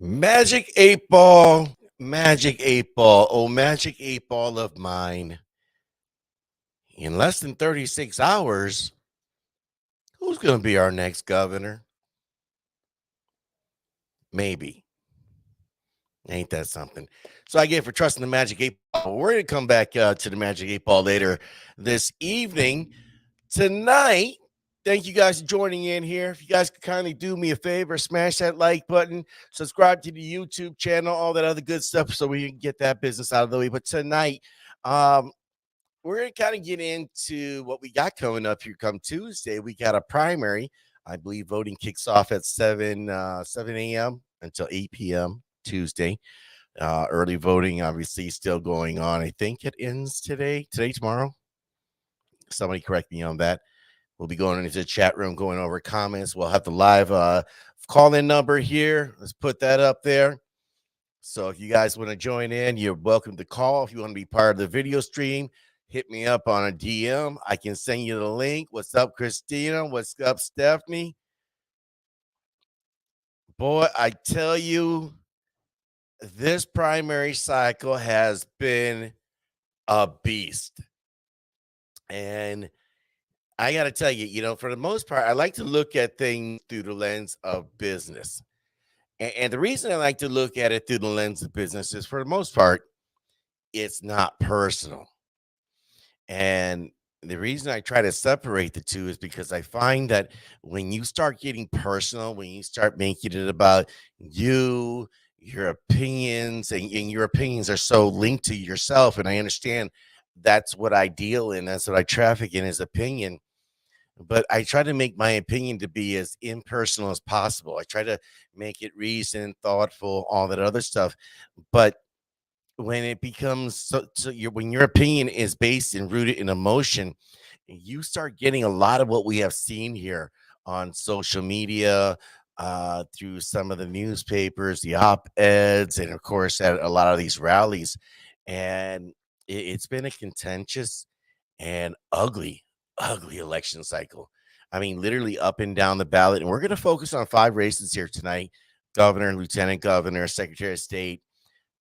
Magic eight ball, oh magic eight ball of mine. In less than 36 hours, who's going to be our next governor? Maybe. Ain't that something? So I get it for trusting the magic eight ball. We're going to come back to the magic eight ball later this evening. Tonight, thank you guys for joining in here. If you guys could kindly do me a favor, smash that like button, subscribe to the YouTube channel, all that other good stuff so we can get that business out of the way. But tonight, we're going to kind of get into what we got coming up here come Tuesday. We got a primary. I believe voting kicks off at 7 a.m. until 8 p.m. Tuesday. Early voting, obviously, still going on. I think it ends today, tomorrow. Somebody correct me on that. We'll be going into the chat room, going over comments. We'll have the live call-in number here. Let's put that up there. So if you guys want to join in, you're welcome to call. If you want to be part of the video stream, hit me up on a DM. I can send you the link. What's up, Christina? What's up, Stephanie? Boy, I tell you, this primary cycle has been a beast. And I got to tell you, for the most part, I like to look at things through the lens of business. And the reason I like to look at it through the lens of business is, for the most part, it's not personal. And the reason I try to separate the two is because I find that when you start getting personal, when you start making it about you, your opinions, and your opinions are so linked to yourself, and I understand that's what I deal in, that's what I traffic in, is opinion. But I try to make my opinion to be as impersonal as possible. I try to make it reasoned, thoughtful, all that other stuff. But when it becomes when your opinion is based and rooted in emotion, you start getting a lot of what we have seen here on social media, through some of the newspapers, the op-eds, and of course at a lot of these rallies. And it's been a contentious and ugly election cycle. I mean, literally up and down the ballot. And we're going to focus on 5 races here tonight: governor, lieutenant governor, secretary of state,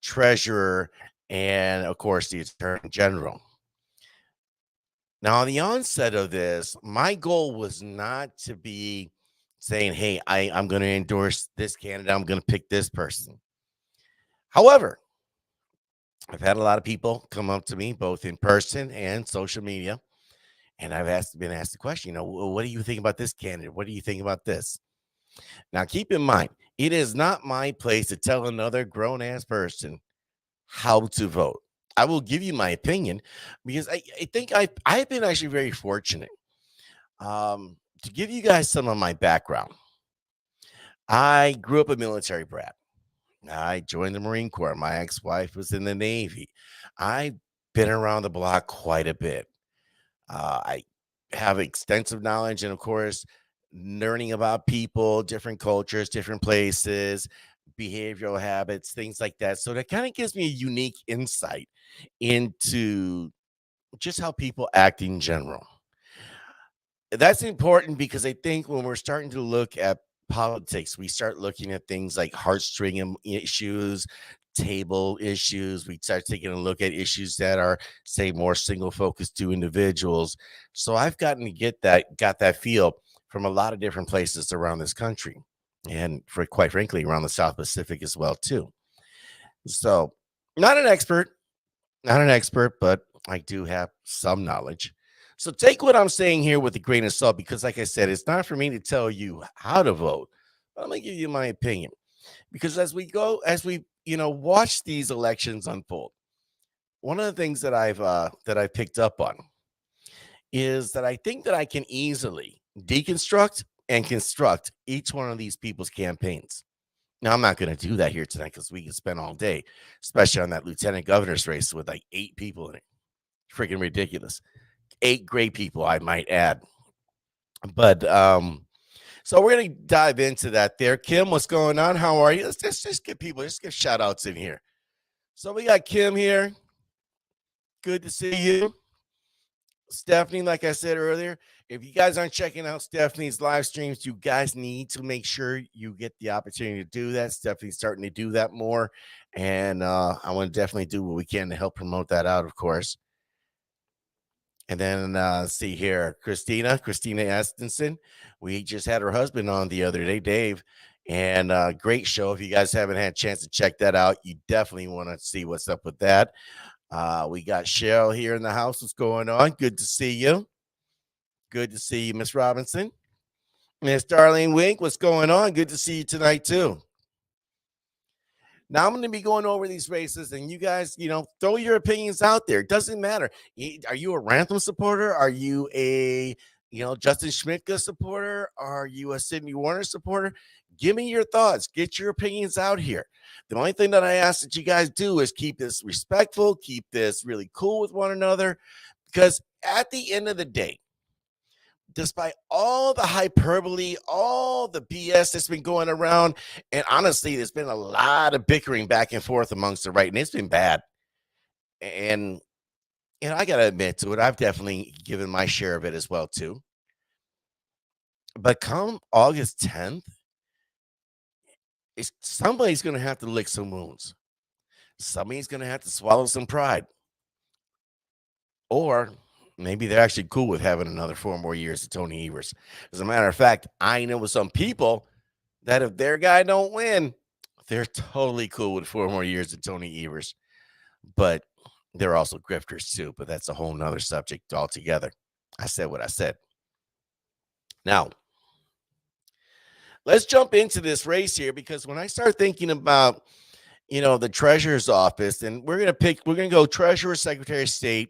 treasurer, and of course the attorney general. Now, on the onset of this, my goal was not to be saying, hey, I'm going to endorse this candidate, I'm going to pick this person. However, I've had a lot of people come up to me both in person and social media, and I've been asked the question, what do you think about this candidate? What do you think about this? Now, keep in mind, it is not my place to tell another grown-ass person how to vote. I will give you my opinion because I think I've been actually very fortunate. To give you guys some of my background, I grew up a military brat. I joined the Marine Corps. My ex-wife was in the Navy. I've been around the block quite a bit. I have extensive knowledge and, of course, learning about people, different cultures, different places, behavioral habits, things like that. So that kind of gives me a unique insight into just how people act in general. That's important because I think when we're starting to look at politics, we start looking at things like heartstring issues, table issues. We start taking a look at issues that are, say, more single focused to individuals. So I've got that feel from a lot of different places around this country, and quite frankly, around the South Pacific as well too. So not an expert, but I do have some knowledge. So take what I'm saying here with a grain of salt, because like I said, it's not for me to tell you how to vote, but I'm going to give you my opinion. Because as we watch these elections unfold, one of the things that I've picked up on is that I think that I can easily deconstruct and construct each one of these people's campaigns. Now, I'm not going to do that here tonight because we can spend all day, especially on that lieutenant governor's race with like 8 people in it. Freaking ridiculous. 8 great people, I might add. But so we're gonna dive into that there. Kim, what's going on? How are you? Let's just give shout outs in here. So we got Kim here. Good to see you. Stephanie, like I said earlier, if you guys aren't checking out Stephanie's live streams, you guys need to make sure you get the opportunity to do that. Stephanie's starting to do that more. And I want to definitely do what we can to help promote that out, of course. And then let's see here, Christina Estenson. We just had her husband on the other day, Dave, and great show. If you guys haven't had a chance to check that out, you definitely want to see what's up with that. We got Cheryl here in the house. What's going on? Good to see you. Good to see you, Miss Robinson. Miss Darlene Wink, what's going on? Good to see you tonight, too. Now I'm going to be going over these races, and you guys, throw your opinions out there. It doesn't matter. Are you a Rantham supporter? Are you a, Justin Schmidtka supporter? Are you a Sidney Warner supporter? Give me your thoughts. Get your opinions out here. The only thing that I ask that you guys do is keep this respectful, keep this really cool with one another, because at the end of the day, despite all the hyperbole, all the BS that's been going around, and honestly, there's been a lot of bickering back and forth amongst the right, and it's been bad. And I gotta admit to it, I've definitely given my share of it as well too. But come August 10th, somebody's gonna have to lick some wounds. Somebody's gonna have to swallow some pride, or maybe they're actually cool with having another 4 more years of Tony Evers. As a matter of fact, I know with some people that if their guy don't win, they're totally cool with 4 more years of Tony Evers. But they're also grifters too, but that's a whole nother subject altogether. I said what I said. Now, let's jump into this race here, because when I start thinking about, the treasurer's office, and we're going to go treasurer, secretary of state,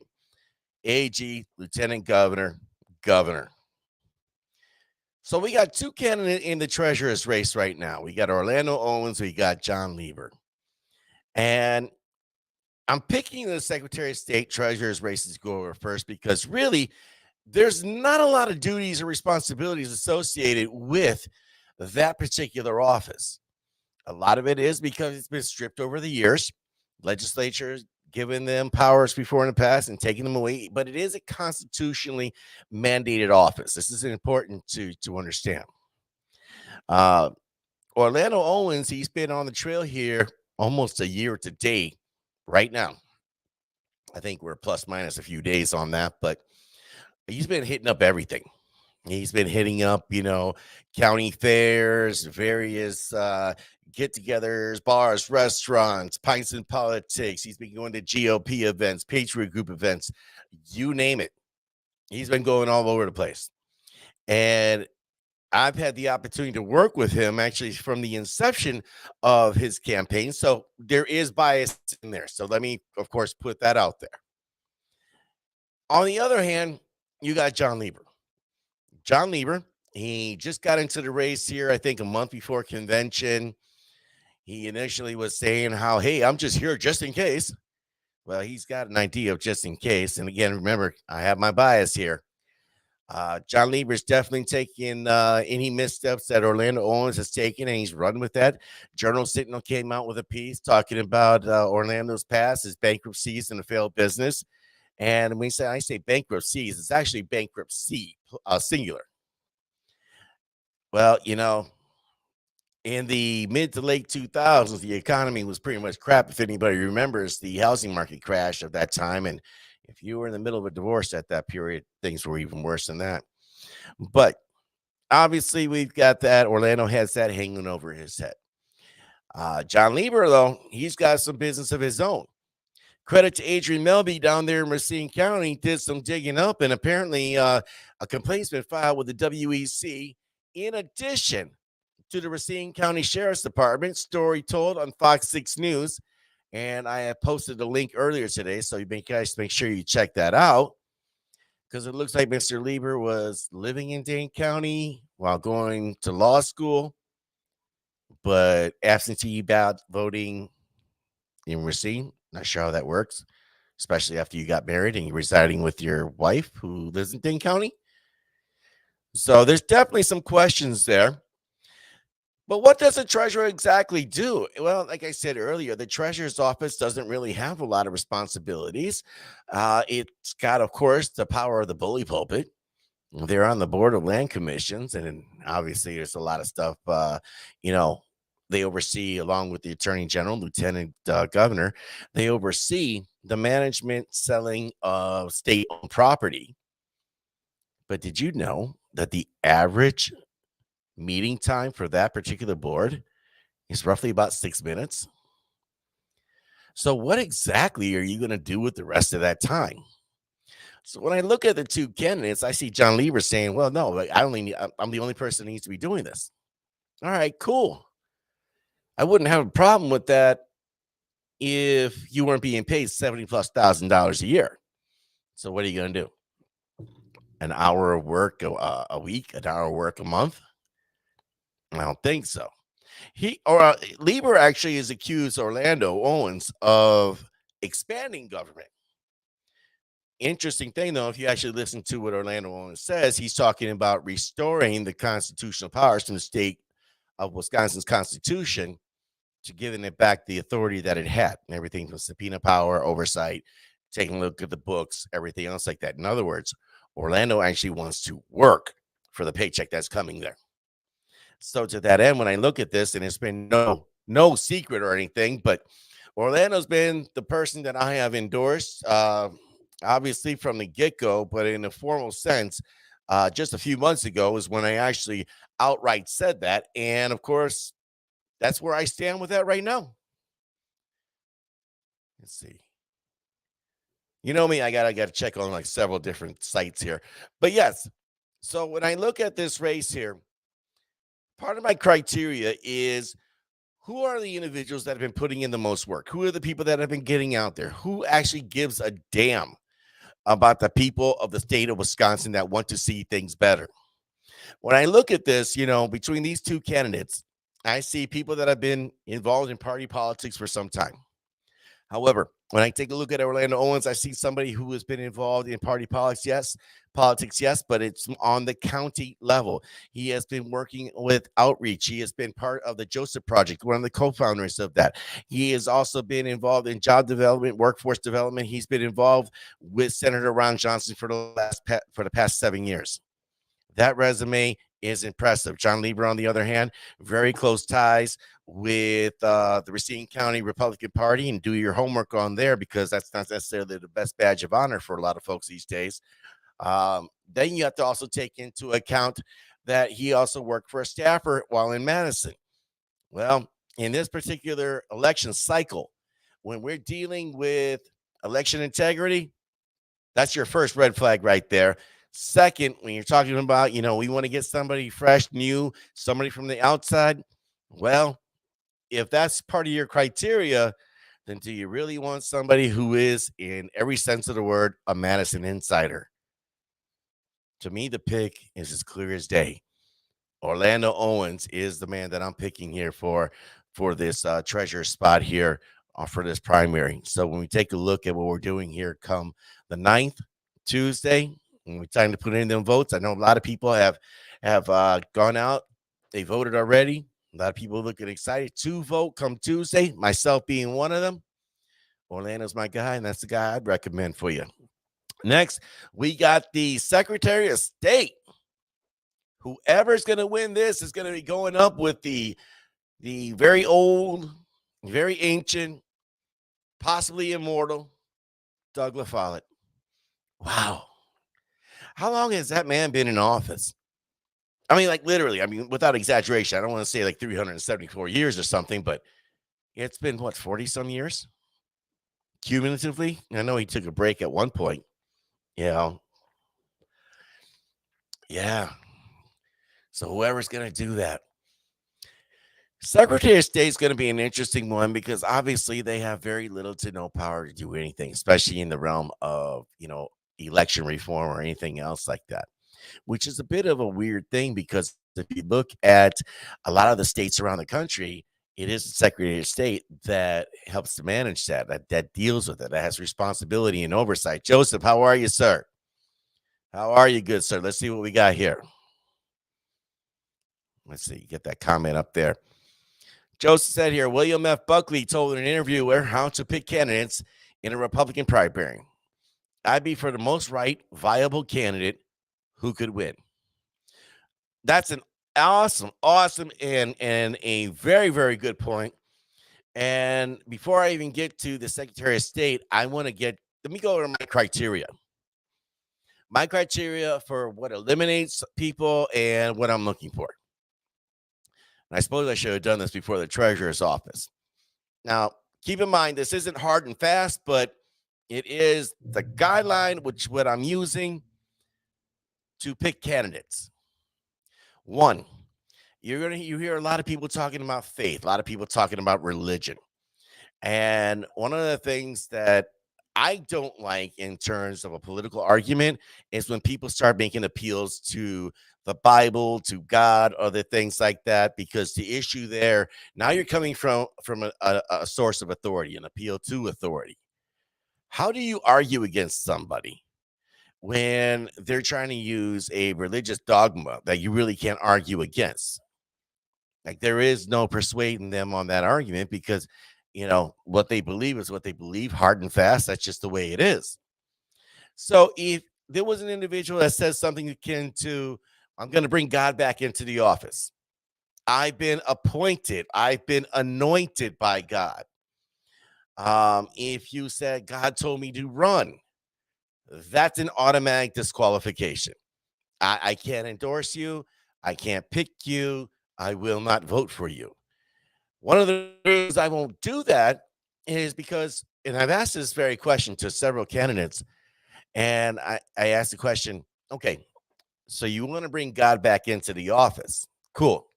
AG, lieutenant governor, governor. So we got two candidates in the treasurer's race right now. We got Orlando Owens, we got John Lieber. And I'm picking the Secretary of State treasurer's races to go over first, because really there's not a lot of duties or responsibilities associated with that particular office. A lot of it is because it's been stripped over the years. Legislatures given them powers before in the past and taking them away, but it is a constitutionally mandated office. This is important to understand. Orlando Owens, he's been on the trail here almost a year to date right now. I think we're plus minus a few days on that, but he's been hitting up everything. He's been hitting up, county fairs, various get-togethers, bars, restaurants, pints and politics. He's been going to GOP events, Patriot Group events, you name it. He's been going all over the place. And I've had the opportunity to work with him actually from the inception of his campaign. So there is bias in there. So let me, of course, put that out there. On the other hand, you got John Lieber. John Lieber, he just got into the race here, I think, a month before convention. He initially was saying how, hey, I'm just here just in case. Well, he's got an idea of just in case. And again, remember, I have my bias here. John Lieber's definitely taking any missteps that Orlando Owens has taken, and he's run with that. Journal Sentinel came out with a piece talking about Orlando's past, his bankruptcies and a failed business. And when I say bankruptcies, it's actually bankruptcy, singular. Well, in the mid to late 2000s, the economy was pretty much crap. If anybody remembers the housing market crash of that time. And if you were in the middle of a divorce at that period, things were even worse than that. But obviously, we've got that. Orlando has that hanging over his head. John Lieber, though, he's got some business of his own. Credit to Adrian Melby down there in Racine County, did some digging up, and apparently a complaint's been filed with the WEC in addition to the Racine County Sheriff's Department. Story told on Fox 6 News, and I have posted a link earlier today, so you guys make sure you check that out, because it looks like Mr. Lieber was living in Dane County while going to law school, but absentee ballot voting in Racine. Not sure how that works, especially after you got married and you're residing with your wife who lives in Dane County. So there's definitely some questions there. But what does the treasurer exactly do? Well, like I said earlier, the treasurer's office doesn't really have a lot of responsibilities. It's got, of course, the power of the bully pulpit. They're on the board of land commissions, and then obviously there's a lot of stuff. You know, they oversee, along with the attorney general, lieutenant governor, they oversee the management, selling of state-owned property. But did you know that the average meeting time for that particular board is roughly about 6 minutes? So, what exactly are you going to do with the rest of that time? So, when I look at the two candidates, I see John Lieber saying, "Well, no, like, I only need, I'm the only person that needs to be doing this." All right, cool. I wouldn't have a problem with that if you weren't being paid 70 plus $1,000 a year. So, what are you going to do? An hour of work a week, an hour of work a month? I don't think so. Lieber actually has accused Orlando Owens of expanding government. Interesting thing, though, if you actually listen to what Orlando Owens says, he's talking about restoring the constitutional powers from the state of Wisconsin's constitution to giving it back the authority that it had, and everything from subpoena power, oversight, taking a look at the books, everything else like that. In other words, Orlando actually wants to work for the paycheck that's coming there. So to that end, when I look at this, and it's been no secret or anything, but Orlando's been the person that I have endorsed, obviously from the get go, but in a formal sense, just a few months ago is when I actually outright said that, and of course, that's where I stand with that right now. Let's see. You know me, I gotta check on like several different sites here, but yes. So when I look at this race here, part of my criteria is who are the individuals that have been putting in the most work? Who are the people that have been getting out there? Who actually gives a damn about the people of the state of Wisconsin that want to see things better? When I look at this, between these two candidates, I see people that have been involved in party politics for some time. However, when I take a look at Orlando Owens, I see somebody who has been involved in party politics, yes, but it's on the county level. He has been working with outreach. He has been part of the Joseph Project, one of the co-founders of that. He has also been involved in job development, workforce development. He's been involved with Senator Ron Johnson for the past 7 years. That resume is impressive. John Lieber, on the other hand, very close ties with the Racine County Republican Party, and do your homework on there because that's not necessarily the best badge of honor for a lot of folks these days. Then you have to also take into account that he also worked for a staffer while in Madison. Well, in this particular election cycle, when we're dealing with election integrity, that's your first red flag right there. Second, when you're talking about, we want to get somebody fresh, new, somebody from the outside. Well, if that's part of your criteria, then do you really want somebody who is, in every sense of the word, a Madison insider? To me, the pick is as clear as day. Orlando Owens is the man that I'm picking here for this treasure spot here for this primary. So when we take a look at what we're doing here come the 9th, Tuesday, when we time to put in them votes, I know a lot of people have gone out. They voted already. A lot of people looking excited to vote come Tuesday, myself being one of them. Orlando's my guy, and that's the guy I'd recommend for you. Next, we got the Secretary of State. Whoever's going to win this is going to be going up with the very old, very ancient, possibly immortal Doug LaFollette. Wow. How long has that man been in office? I mean, like literally, without exaggeration, I don't want to say like 374 years or something, but it's been what, 40 some years cumulatively? I know he took a break at one point. You know, yeah. So whoever's going to do that, Secretary of State is going to be an interesting one because obviously they have very little to no power to do anything, especially in the realm of, election reform or anything else like that, which is a bit of a weird thing because if you look at a lot of the states around the country, it is the Secretary of State that helps to manage that deals with it, that has responsibility and oversight. Joseph, how are you, sir? How are you, good sir? Let's see what we got here. Let's see, get that comment up there. Joseph said here, William F. Buckley told an interviewer how to pick candidates in a Republican primary. I'd be for the most right, viable candidate who could win. That's an awesome, and a very, very good point. And before I even get to the Secretary of State, let me go over my criteria. My criteria for what eliminates people and what I'm looking for. And I suppose I should have done this before the treasurer's office. Now, keep in mind, this isn't hard and fast, but it is the guideline, which what I'm using to pick candidates. One, you hear a lot of people talking about faith, a lot of people talking about religion. And one of the things that I don't like in terms of a political argument is when people start making appeals to the Bible, to God, other things like that, because the issue there, now you're coming from a source of authority, an appeal to authority. How do you argue against somebody when they're trying to use a religious dogma that you really can't argue against? Like, there is no persuading them on that argument because, what they believe is what they believe, hard and fast. That's just the way it is. So if there was an individual that says something akin to, I'm going to bring God back into the office. I've been appointed. I've been anointed by God. If you said God told me to run, that's an automatic disqualification. I can't endorse you. I can't pick you. I will not vote for you. One of the reasons I won't do that is because, and I've asked this very question to several candidates, and I asked the question, okay, so you want to bring God back into the office. Cool.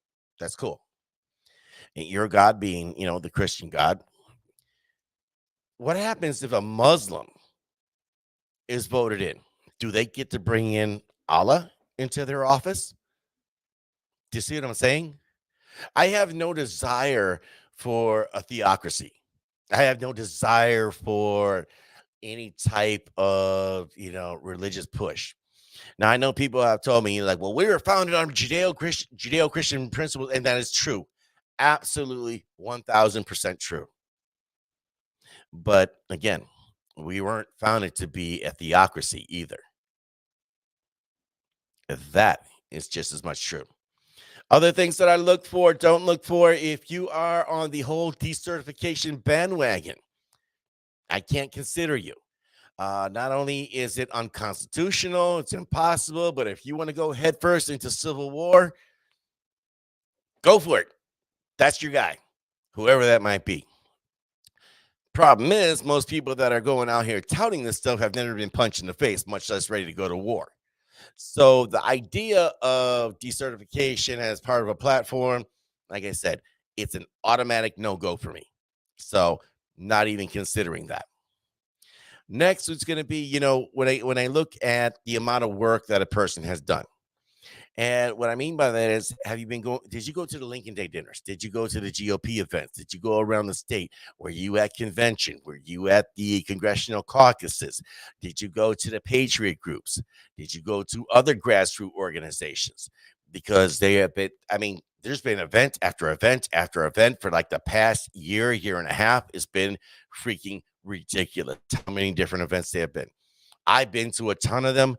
That's cool. And your God being, the Christian God. What happens if a Muslim is voted in? Do they get to bring in Allah into their office? Do you see what I'm saying? I have no desire for a theocracy. I have no desire for any type of, religious push. Now, I know people have told me, like, well, we were founded on Judeo-Christian principles, and that is true. Absolutely 1000% true. But again, we weren't founded to be a theocracy either. That is just as much true. Other things that I don't look for if you are on the whole decertification bandwagon. I can't consider you. Not only is it unconstitutional, it's impossible, but if you want to go headfirst into civil war, go for it. That's your guy, whoever that might be. Problem is, most people that are going out here touting this stuff have never been punched in the face, much less ready to go to war. So the idea of decertification as part of a platform, like I said, it's an automatic no-go for me. So not even considering that. Next, it's going to be, when I look at the amount of work that a person has done. And what I mean by that is, did you go to the Lincoln Day dinners? Did you go to the GOP events? Did you go around the state? Were you at convention? Were you at the congressional caucuses? Did you go to the patriot groups? Did you go to other grassroots organizations? Because they have been, there's been event after event after event for like the past year and a half. It's been freaking ridiculous how many different events they have been. I've been to a ton of them.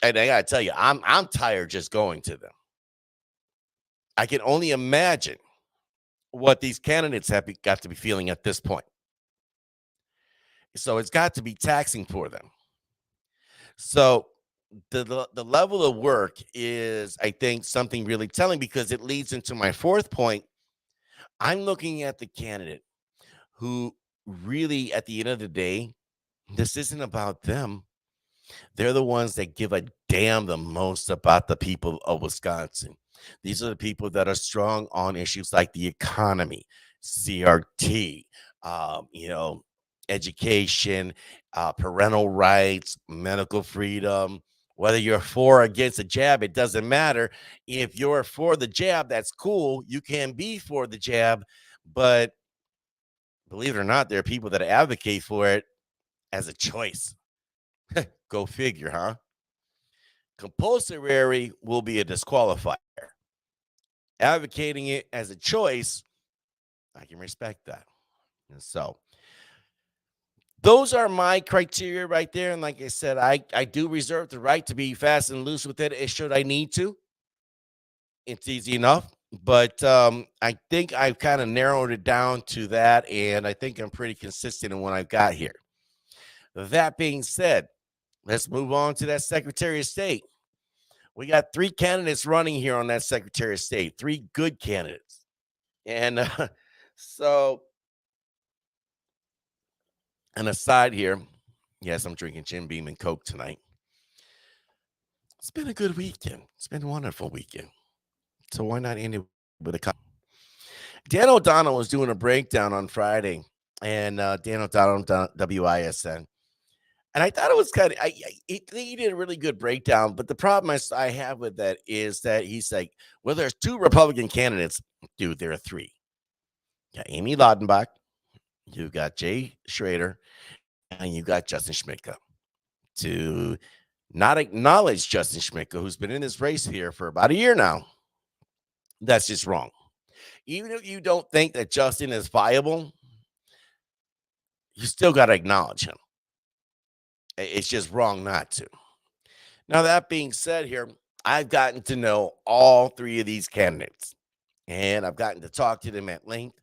And I gotta tell you, I'm tired just going to them. I can only imagine what these candidates got to be feeling at this point. So it's got to be taxing for them. So the level of work is, I think, something really telling because it leads into my fourth point. I'm looking at the candidate who really, at the end of the day, this isn't about them. They're the ones that give a damn the most about the people of Wisconsin. These are the people that are strong on issues like the economy, CRT, education, parental rights, medical freedom. Whether you're for or against a jab, it doesn't matter. If you're for the jab, that's cool. You can be for the jab, but believe it or not, there are people that advocate for it as a choice. Go figure, huh? Compulsory will be a disqualifier. advocating it as a choice, I can respect that. And so those are my criteria right there. And like I said, I do reserve the right to be fast and loose with it should I need to. It's easy enough. But I think I've kind of narrowed it down to that. And I think I'm pretty consistent in what I've got here. That being said, let's move on to that Secretary of State. We got three candidates running here on that Secretary of State, three good candidates. And so, an aside here, yes, I'm drinking Jim Beam and Coke tonight. It's been a good weekend. It's been a wonderful weekend. So why not end it with a Dan O'Donnell was doing a breakdown on Friday, and Dan O'Donnell WISN, and I thought it was kind of he did a really good breakdown. But the problem I have with that is that he's like, well, there's two Republican candidates, dude. There are three. You got Amy Laudenbach, you got Jay Schrader, and you got Justin Schmidtka. To not acknowledge Justin Schmidtka, who's been in this race here for about a year now, that's just wrong. Even if you don't think that Justin is viable, you still got to acknowledge him. It's just wrong not to. Now, that being said, here, I've gotten to know all three of these candidates, and I've gotten to talk to them at length.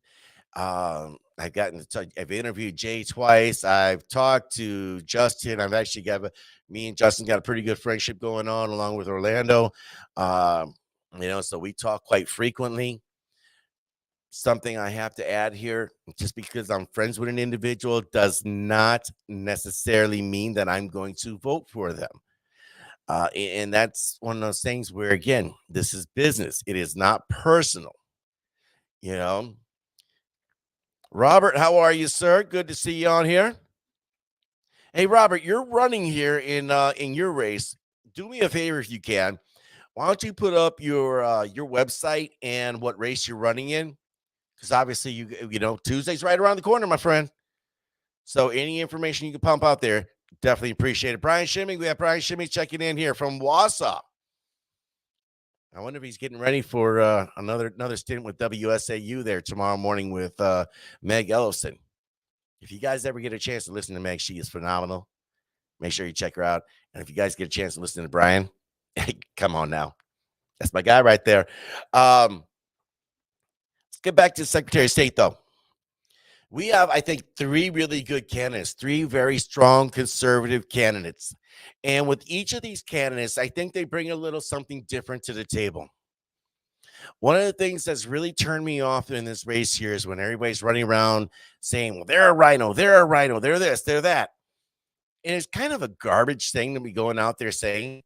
I've gotten to talk, I've interviewed Jay twice. I've talked to Justin. I've actually me and Justin got a pretty good friendship going on, along with Orlando. So we talk quite frequently. Something I have to add here, just because I'm friends with an individual does not necessarily mean that I'm going to vote for them. And that's one of those things where, again, this is business. It is not personal. You know, Robert, how are you, sir? Good to see you on here. Hey, Robert, you're running here in your race. Do me a favor if you can. Why don't you put up your website and what race you're running in? Because obviously, Tuesday's right around the corner, my friend. So any information you can pump out there, definitely appreciate it. Brian Shimming, we have Brian Shimming checking in here from Wausau. I wonder if he's getting ready for another stint with WSAU there tomorrow morning with Meg Ellison. If you guys ever get a chance to listen to Meg, she is phenomenal. Make sure you check her out. And if you guys get a chance to listen to Brian, come on now. That's my guy right there. Let's get back to the Secretary of State, though. We have, I think, three really good candidates, three very strong conservative candidates. And with each of these candidates, I think they bring a little something different to the table. One of the things that's really turned me off in this race here is when everybody's running around saying, well, they're a rhino, they're this, they're that. And it's kind of a garbage thing to be going out there saying,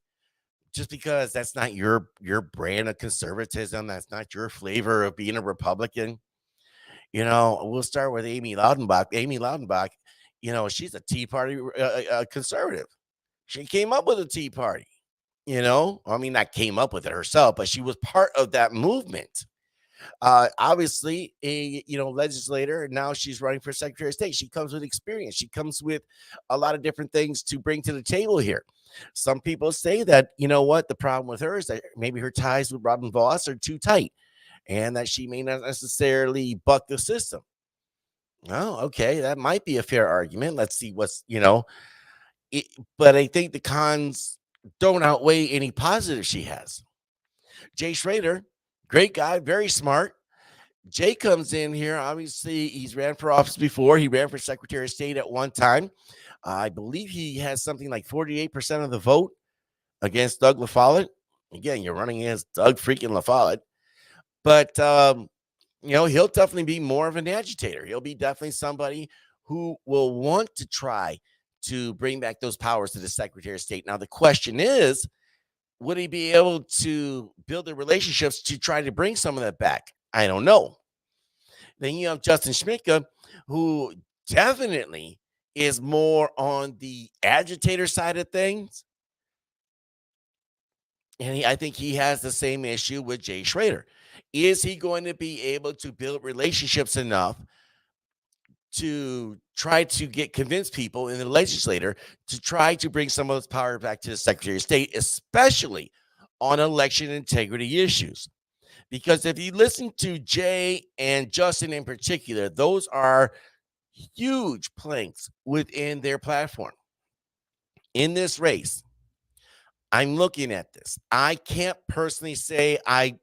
just because that's not your brand of conservatism, that's not your flavor of being a Republican. We'll start with Amy Laudenbach. Amy Laudenbach, she's a Tea Party conservative. She came up with a Tea Party. Not came up with it herself, but she was part of that movement. Obviously, a legislator, and now she's running for Secretary of State. She comes with experience. She comes with a lot of different things to bring to the table here. Some people say that, the problem with her is that maybe her ties with Robin Vos are too tight, and that she may not necessarily buck the system. Oh, okay, that might be a fair argument. Let's see but I think the cons don't outweigh any positives she has. Jay Schrader, great guy, very smart. Jay comes in here. Obviously, he's ran for office before. He ran for Secretary of State at one time. I believe he has something like 48% of the vote against Doug LaFollette. Again, you're running against Doug freaking LaFollette. But, he'll definitely be more of an agitator. He'll be definitely somebody who will want to try to bring back those powers to the Secretary of State. Now, the question is, would he be able to build the relationships to try to bring some of that back? I don't know. Then you have Justin Schmidtka, who definitely is more on the agitator side of things. And I think he has the same issue with Jay Schrader. Is he going to be able to build relationships enough to try to convince people in the legislature to try to bring some of this power back to the Secretary of State, especially on election integrity issues? Because if you listen to Jay and Justin in particular, those are huge planks within their platform. In this race, I'm looking at this. I can't personally say I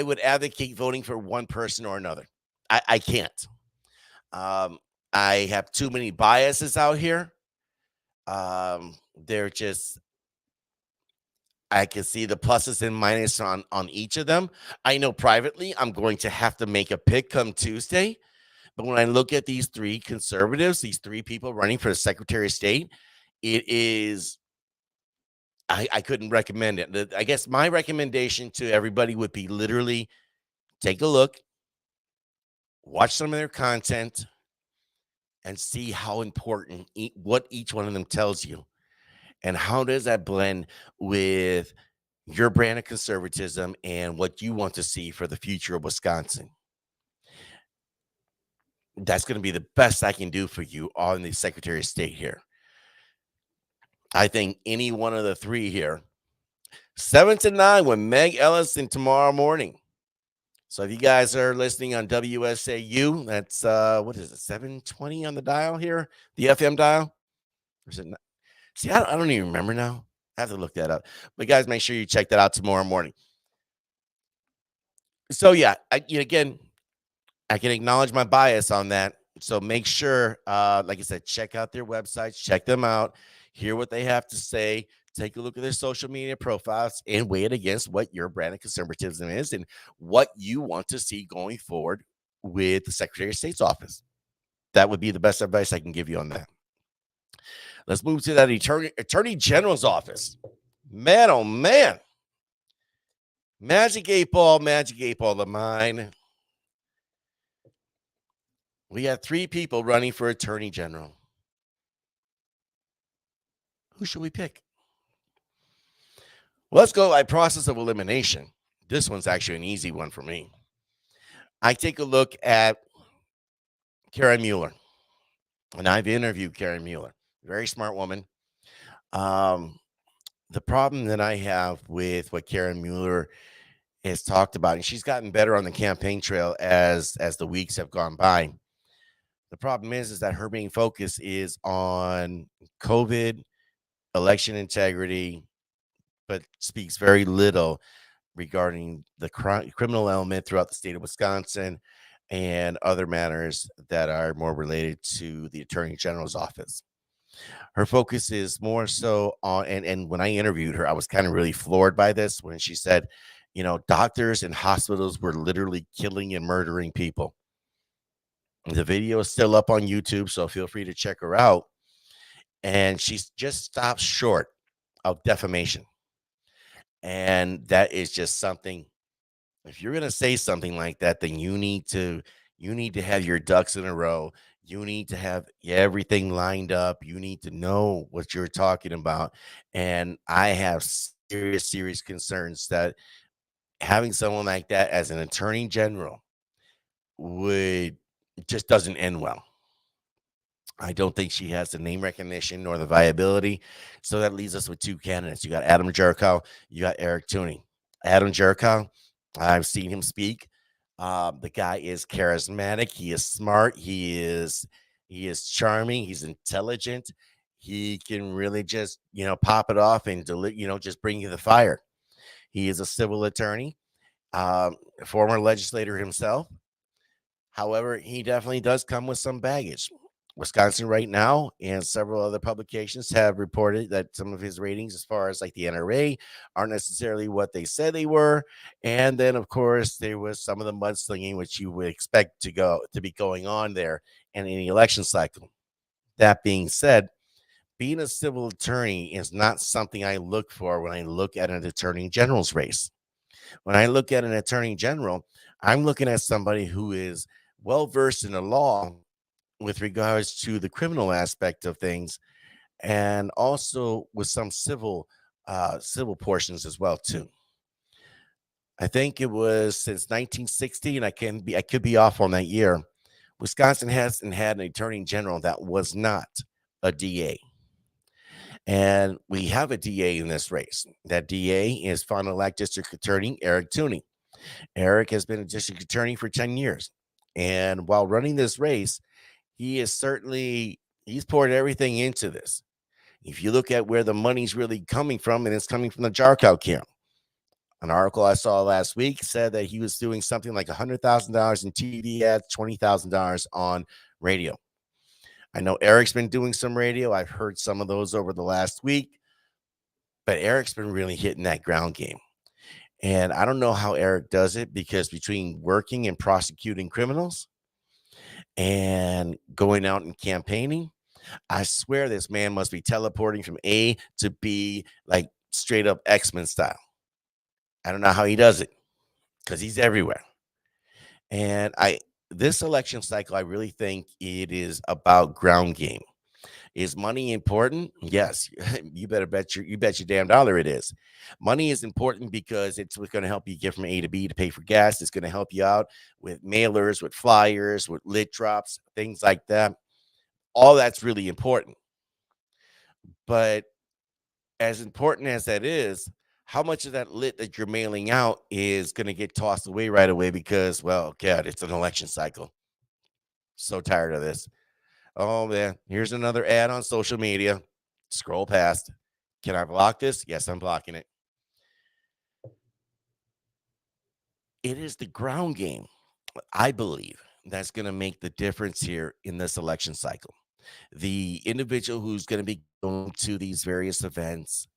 would advocate voting for one person or another. I can't. Um, I have too many biases out here. They're just I can see the pluses and minuses on each of them. I know privately I'm going to have to make a pick come Tuesday. But when I look at these three conservatives, these three people running for the Secretary of State, it is I couldn't recommend it. I guess my recommendation to everybody would be literally take a look, watch some of their content, and see how important what each one of them tells you, and how does that blend with your brand of conservatism and what you want to see for the future of Wisconsin. That's going to be the best I can do for you on the Secretary of State here. I think any one of the three here, 7 to 9 with Meg Ellison tomorrow morning. So if you guys are listening on WSAU, that's what is it, 720 on the dial here, the FM dial? Or is it not? See, I don't even remember now. I have to look that up. But guys, make sure you check that out tomorrow morning. So yeah, again, I can acknowledge my bias on that. So make sure, like I said, check out their websites, check them out, hear what they have to say, take a look at their social media profiles, and weigh it against what your brand of conservatism is and what you want to see going forward with the Secretary of State's office. That would be the best advice I can give you on that. Let's move to that Attorney General's office. Man, oh man. Magic 8 Ball of mine. We got 3 people running for Attorney General. Who should we pick? Well, let's go by process of elimination. This one's actually an easy one for me. I take a look at Karen Mueller, and I've interviewed Karen Mueller. Very smart woman. The problem that I have with what Karen Mueller has talked about, and she's gotten better on the campaign trail as the weeks have gone by. The problem is that her main focus is on COVID, election integrity, but speaks very little regarding the criminal element throughout the state of Wisconsin and other matters that are more related to the Attorney General's office. Her focus is more so on, and when I interviewed her, I was kind of really floored by this when she said, doctors and hospitals were literally killing and murdering people. The video is still up on YouTube, so feel free to check her out. And she just stops short of defamation. And that is just something. If you're going to say something like that, then you need to have your ducks in a row. You need to have everything lined up. You need to know what you're talking about. And I have serious concerns that having someone like that as an attorney general would just doesn't end well. I don't think she has the name recognition nor the viability. So that leaves us with 2 candidates. You got Adam Jericho, you got Eric Tooney. Adam Jericho, I've seen him speak. The guy is charismatic. He is smart. He is charming. He's intelligent. He can really just, pop it off and just bring you the fire. He is a civil attorney, former legislator himself. However, he definitely does come with some baggage. Wisconsin right now and several other publications have reported that some of his ratings, as far as like the NRA, aren't necessarily what they said they were. And then, of course, there was some of the mudslinging, which you would expect to be going on there in any election cycle. That being said, being a civil attorney is not something I look for when I look at an attorney general's race. When I look at an attorney general, I'm looking at somebody who is well versed in the law with regards to the criminal aspect of things, and also with some civil portions as well too. I think it was since 1960, and I could be off on that year. Wisconsin hasn't had an attorney general that was not a DA. And we have a DA in this race. That DA is Fond du Lac District Attorney Eric Tooney. Eric has been a district attorney for 10 years. And while running this race, he's poured everything into this. If you look at where the money's really coming from, and it's coming from the Jarkow camp. An article I saw last week said that he was doing something like $100,000 in TV ads, $20,000 on radio. I know Eric's been doing some radio. I've heard some of those over the last week, but Eric's been really hitting that ground game. And I don't know how Eric does it, because between working and prosecuting criminals and going out and campaigning, I swear this man must be teleporting from A to B like straight up X-Men style. I don't know how he does it, because he's everywhere. And this election cycle, I really think it is about ground game. Is money important? Yes, you bet your damn dollar it is. Money is important because it's going to help you get from A to B to pay for gas. It's going to help you out with mailers, with flyers, with lit drops, things like that. All that's really important. But as important as that is, how much of that lit that you're mailing out is going to get tossed away right away because, well, God, it's an election cycle. So tired of this. Oh, man, here's another ad on social media. Scroll past. Can I block this? Yes, I'm blocking it. It is the ground game, I believe, that's going to make the difference here in this election cycle. The individual who's going to be going to these various events,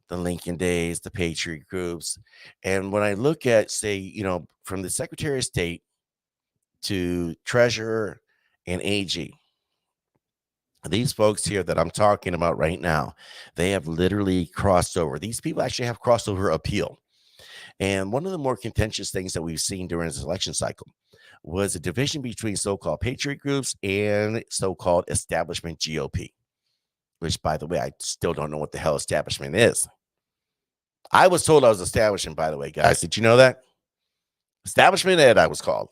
the Lincoln Days, the Patriot groups. And when I look at, say, from the Secretary of State to Treasurer and AG, these folks here that I'm talking about right now, they have literally crossed over. These people actually have crossover appeal. And one of the more contentious things that we've seen during this election cycle was a division between so-called patriot groups and so-called establishment GOP, which, by the way, I still don't know what the hell establishment is. I was told I was establishment, by the way, guys. Did you know that? Establishment Ed, I was called.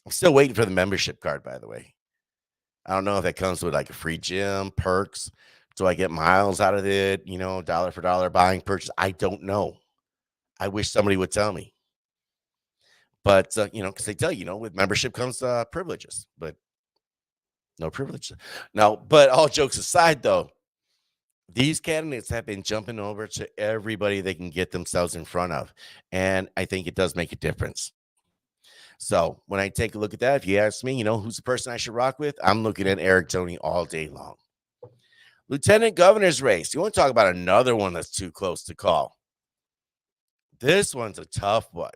I'm still waiting for the membership card, by the way. I don't know if that comes with like a free gym, perks. Do I get miles out of it? Dollar for dollar buying purchase. I don't know. I wish somebody would tell me. But, because they tell you, with membership comes privileges, but no privileges. No, but all jokes aside, though, these candidates have been jumping over to everybody they can get themselves in front of. And I think it does make a difference. So when I take a look at that, if you ask me, who's the person I should rock with? I'm looking at Eric Toney all day long. Lieutenant governor's race. You want to talk about another one that's too close to call? This one's a tough one.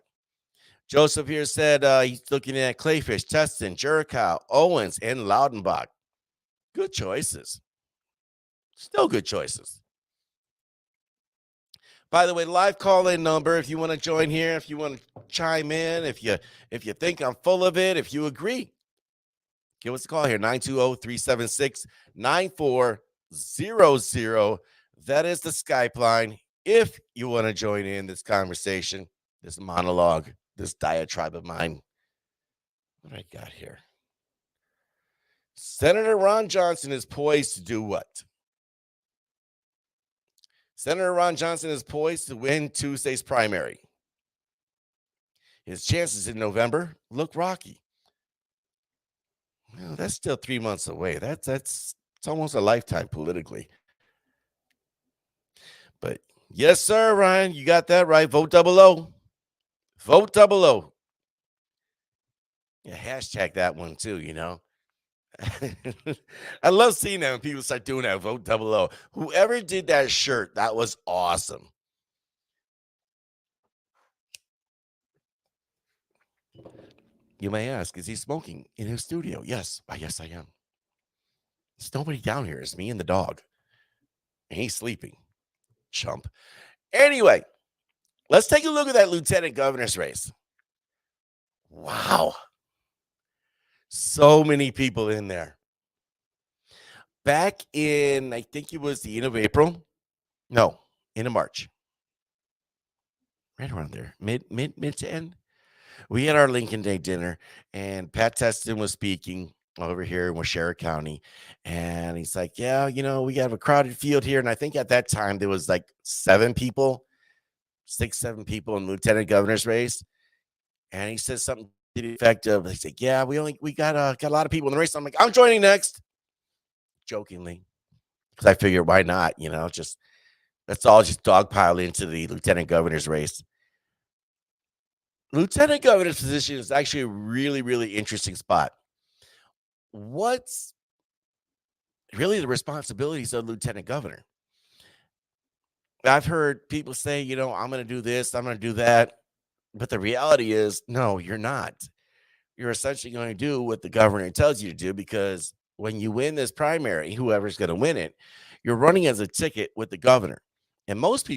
Joseph here said he's looking at Clayfish, Tustin, Jerichow, Owens, and Loudenbach. Good choices. Still good choices. By the way, live call-in number, if you want to join here, if you want to chime in, if you think I'm full of it, if you agree, give us a call here, 920-376-9400. That is the Skype line. If you want to join in this conversation, this monologue, this diatribe of mine. What do I got here? Senator Ron Johnson is poised to do what? Senator Ron Johnson is poised to win Tuesday's primary. His chances in November look rocky. Well, that's still 3 months away. It's almost a lifetime politically. But yes, sir, Ryan, you got that right. Vote double O. Vote double O. Yeah, hashtag that one too, I love seeing that when people start doing that. Vote double O. Whoever did that shirt, that was awesome. You may ask, is he smoking in his studio? Yes. Yes, I am. There's nobody down here. It's me and the dog. And he's sleeping. Chump. Anyway, let's take a look at that lieutenant governor's race. Wow. So many people in there. Back in, I think it was the end of April. No, end of March. Right around there. Mid to end. We had our Lincoln Day dinner, and Pat Teston was speaking over here in Washera County. And he's like, yeah, we have a crowded field here. And I think at that time there was like 7 people. 6, 7 people in lieutenant governor's race, and he says something to the effect of, "They said, yeah, we got a lot of people in the race." I'm like, "I'm joining next," jokingly, because I figured why not? Just let's all just dogpile into the lieutenant governor's race. Lieutenant governor's position is actually a really, really interesting spot. What's really the responsibilities of lieutenant governor? I've heard people say, I'm going to do this, I'm going to do that. But the reality is, no, you're not. You're essentially going to do what the governor tells you to do, because when you win this primary, whoever's going to win it, you're running as a ticket with the governor. And most,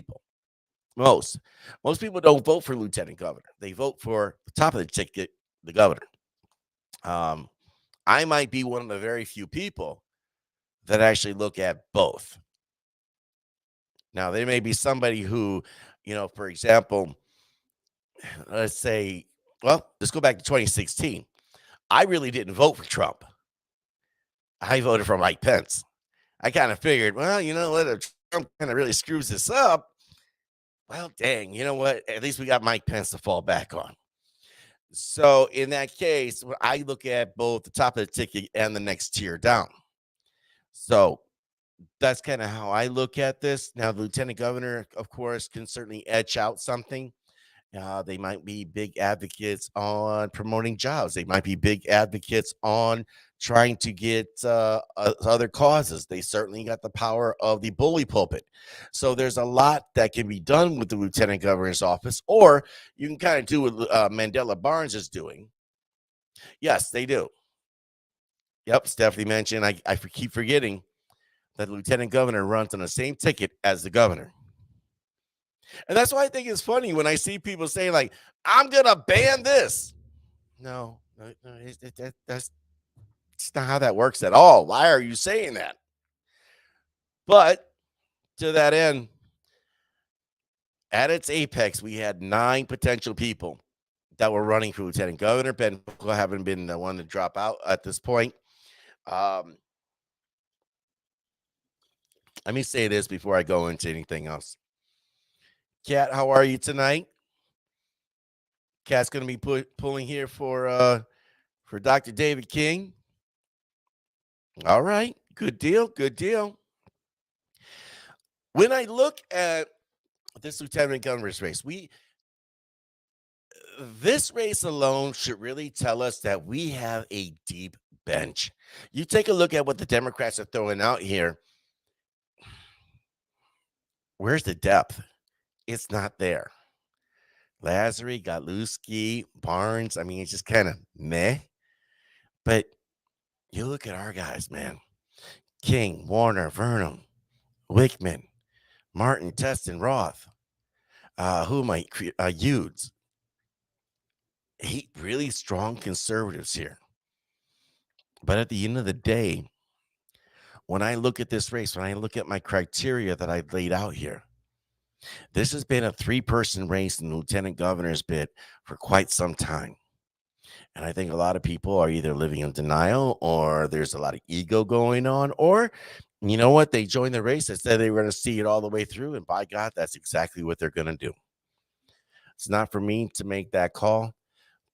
most people don't vote for lieutenant governor. They vote for the top of the ticket, the governor. Um, I might be one of the very few people that actually look at both. Now, there may be somebody who, for example, let's say, well, let's go back to 2016. I really didn't vote for Trump. I voted for Mike Pence. I kind of figured, well, you know what? If Trump kind of really screws this up, well, dang, you know what? At least we got Mike Pence to fall back on. So in that case, when I look at both the top of the ticket and the next tier down. So that's kind of how I look at this. Now, the lieutenant governor, of course, can certainly etch out something. They might be big advocates on promoting jobs. They might be big advocates on trying to get other causes. They certainly got the power of the bully pulpit. So there's a lot that can be done with the lieutenant governor's office, or you can kind of do what Mandela Barnes is doing. Yes, they do. Yep, Stephanie mentioned, I keep forgetting that the lieutenant governor runs on the same ticket as the governor. And that's why I think it's funny when I see people say, like, I'm going to ban this. No, that's not how that works at all. Why are you saying that? But to that end, at its apex, we had 9 potential people that were running for lieutenant governor. Ben haven't been the one to drop out at this point. Let me say this before I go into anything else. Kat, how are you tonight? Kat's going to be pulling here for Dr. David King. All right, good deal, good deal. When I look at this lieutenant governor's race, this race alone should really tell us that we have a deep bench. You take a look at what the Democrats are throwing out here. Where's the depth? It's not there. Lazary, Galuski, Barnes. I mean, it's just kind of meh. But you look at our guys, man. King, Warner, Vernum, Wickman, Martin, Teston, Roth. Who might Hughes? 8 really strong conservatives here. But at the end of the day, when I look at this race, when I look at my criteria that I laid out here, this has been a 3-person race in the lieutenant governor's bid for quite some time. And I think a lot of people are either living in denial, or there's a lot of ego going on, or you know what? They joined the race and said they were going to see it all the way through. And by God, that's exactly what they're going to do. It's not for me to make that call.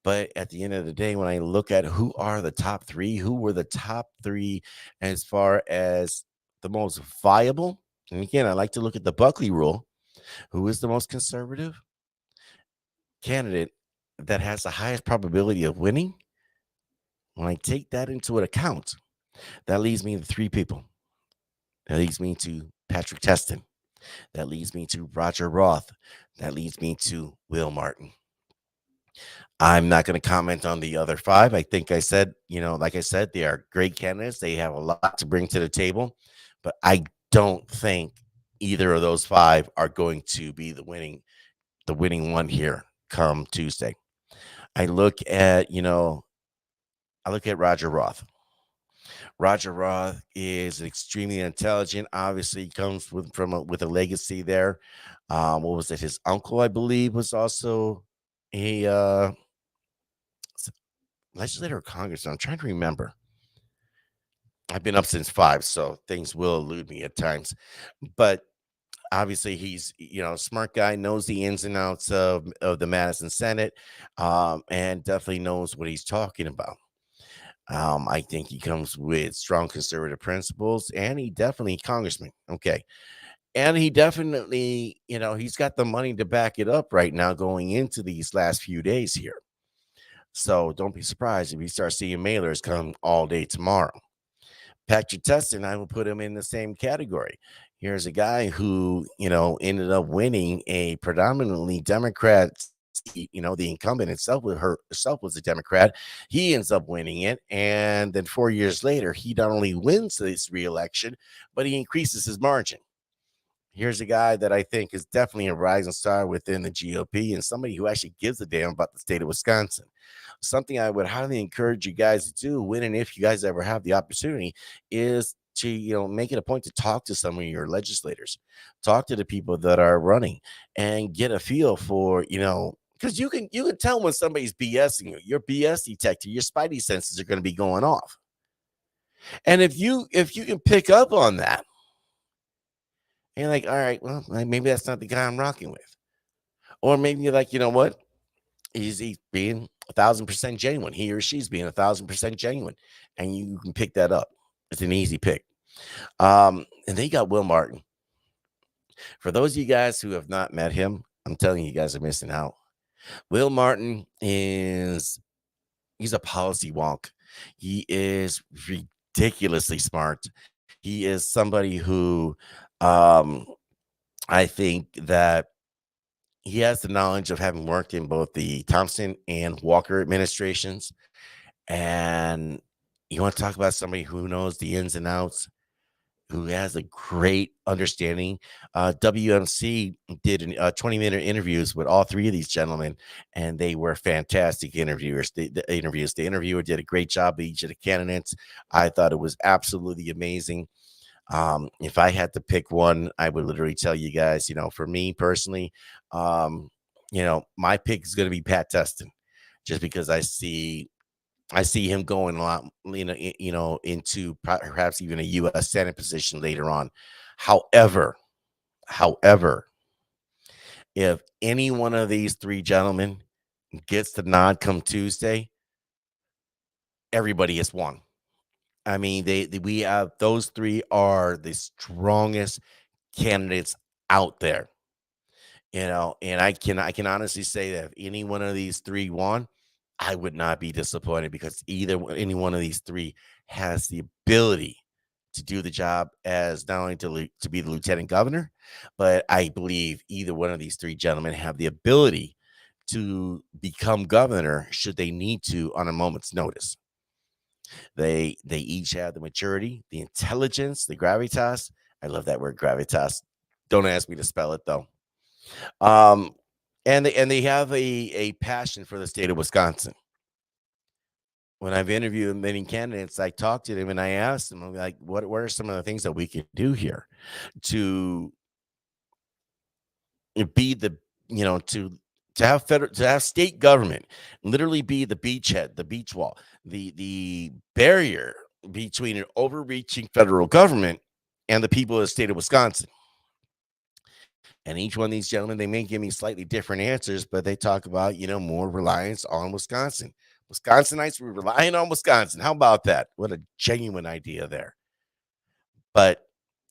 But at the end of the day, when I look at who are the top 3, who were the top 3 as far as the most viable, and again, I like to look at the Buckley rule, who is the most conservative candidate that has the highest probability of winning. When I take that into account, that leads me to 3 people. That leads me to Patrick Teston. That leads me to Roger Roth. That leads me to Will Martin. I'm not going to comment on the other 5. I think I said, like I said, they are great candidates. They have a lot to bring to the table, but I don't think either of those 5 are going to be the winning one here come Tuesday. I look at Roger Roth. Roger Roth is extremely intelligent. Obviously, comes with a legacy there. What was it? His uncle, I believe, was also a legislator or congressman. I'm trying to remember. I've been up since 5, so things will elude me at times. But Obviously, he's smart guy, knows the ins and outs of the Madison Senate, and definitely knows what he's talking about. I think he comes with strong conservative principles, and he definitely congressman. Okay, and he definitely, he's got the money to back it up right now going into these last few days here. So don't be surprised if you start seeing mailers come all day tomorrow. Patrick Testin, I will put him in the same category. Here's a guy who, ended up winning a predominantly Democrat seat. The incumbent herself was a Democrat. He ends up winning it. And then 4 years later, he not only wins this reelection, but he increases his margin. Here's a guy that I think is definitely a rising star within the GOP and somebody who actually gives a damn about the state of Wisconsin. Something I would highly encourage you guys to do when and if you guys ever have the opportunity is to make it a point to talk to some of your legislators, talk to the people that are running, and get a feel for because you can tell when somebody's BSing you. Your BS detector, your spidey senses are going to be going off, and if you can pick up on that. And you're like, all right, well, maybe that's not the guy I'm rocking with. Or maybe you're like, you know what? He's being 1,000% genuine. He or she's being 1,000% genuine. And you can pick that up. It's an easy pick. And then you got Will Martin. For those of you guys who have not met him, I'm telling you, you guys are missing out. Will Martin he's a policy wonk. He is ridiculously smart. He is somebody who um, I think that he has the knowledge of having worked in both the Thompson and Walker administrations. And you want to talk about somebody who knows the ins and outs, who has a great understanding. WMC did 20-minute interviews with all three of these gentlemen, and they were fantastic interviewers. The interviewer did a great job of each of the candidates. I thought it was absolutely amazing. If I had to pick one, I would literally tell you guys, for me personally, my pick is going to be Pat Testin, just because I see him going a lot, into perhaps even a U.S. Senate position later on. However, if any one of these three gentlemen gets the nod come Tuesday, everybody has won. I mean, we have those three are the strongest candidates out there. And I can honestly say that if any one of these three won, I would not be disappointed, because any one of these three has the ability to do the job as not only to be the lieutenant governor, but I believe either one of these three gentlemen have the ability to become governor should they need to on a moment's notice. They each have the maturity, the intelligence, the gravitas. I love that word, gravitas. Don't ask me to spell it though. Um, and they have a passion for the state of Wisconsin. When I've interviewed many candidates, I talked to them and I asked them, I'm like, what are some of the things that we could do here to be the, to have state government literally be the beachhead, the beach wall, the barrier between an overreaching federal government and the people of the state of Wisconsin. And each one of these gentlemen, they may give me slightly different answers, but they talk about, more reliance on Wisconsin. Wisconsinites, we're relying on Wisconsin. How about that? What a genuine idea there. But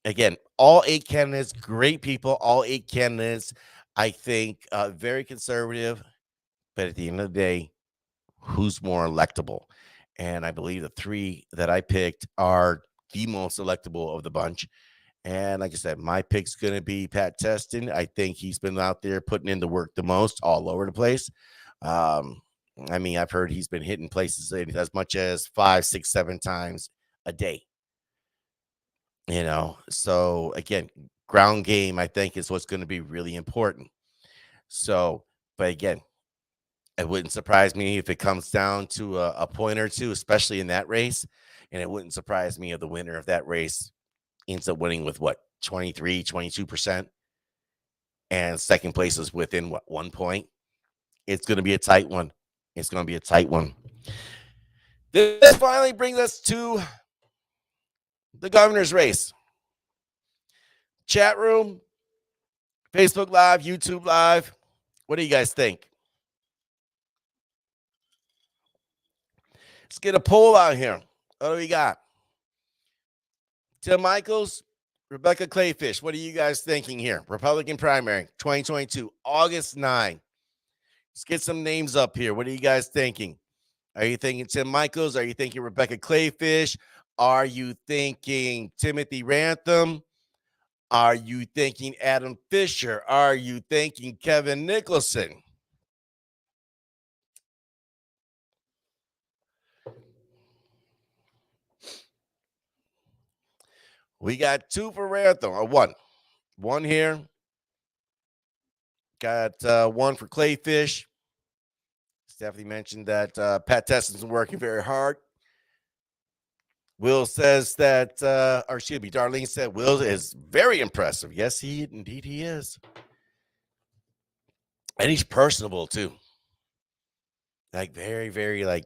again, all eight candidates, great people, all eight candidates, I think, very conservative. But at the end of the day, who's more electable? And I believe the three that I picked are the most electable of the bunch. And like I said, my pick's going to be Pat Testin. I think he's been out there putting in the work the most all over the place. Um, I mean, I've heard he's been hitting places as much as 5, 6, 7 times a day. So again, ground game, I think, is what's going to be really important. So, but again, it wouldn't surprise me if it comes down to a point or two, especially in that race. And it wouldn't surprise me if the winner of that race ends up winning with what, 23, 22%. And second place is within what, 1 point. It's going to be a tight one. It's going to be a tight one. This finally brings us to the governor's race. Chat room, Facebook Live, YouTube Live. What do you guys think? Let's get a poll out here. What do we got? Tim Michaels, Rebecca Clayfish. What are you guys thinking here? Republican primary 2022, August 9. Let's get some names up here. What are you guys thinking? Are you thinking Tim Michaels? Are you thinking Rebecca Clayfish? Are you thinking Timothy Rantham? Are you thinking Adam Fisher? Are you thinking Kevin Nicholson? We got two for Rantham, or one. One here. Got one for Clayfish. Stephanie mentioned that Pat Tesson's working very hard. Will says that, or excuse me, Darlene said Will is very impressive. Yes, indeed he is. And he's personable too. Like very, very, like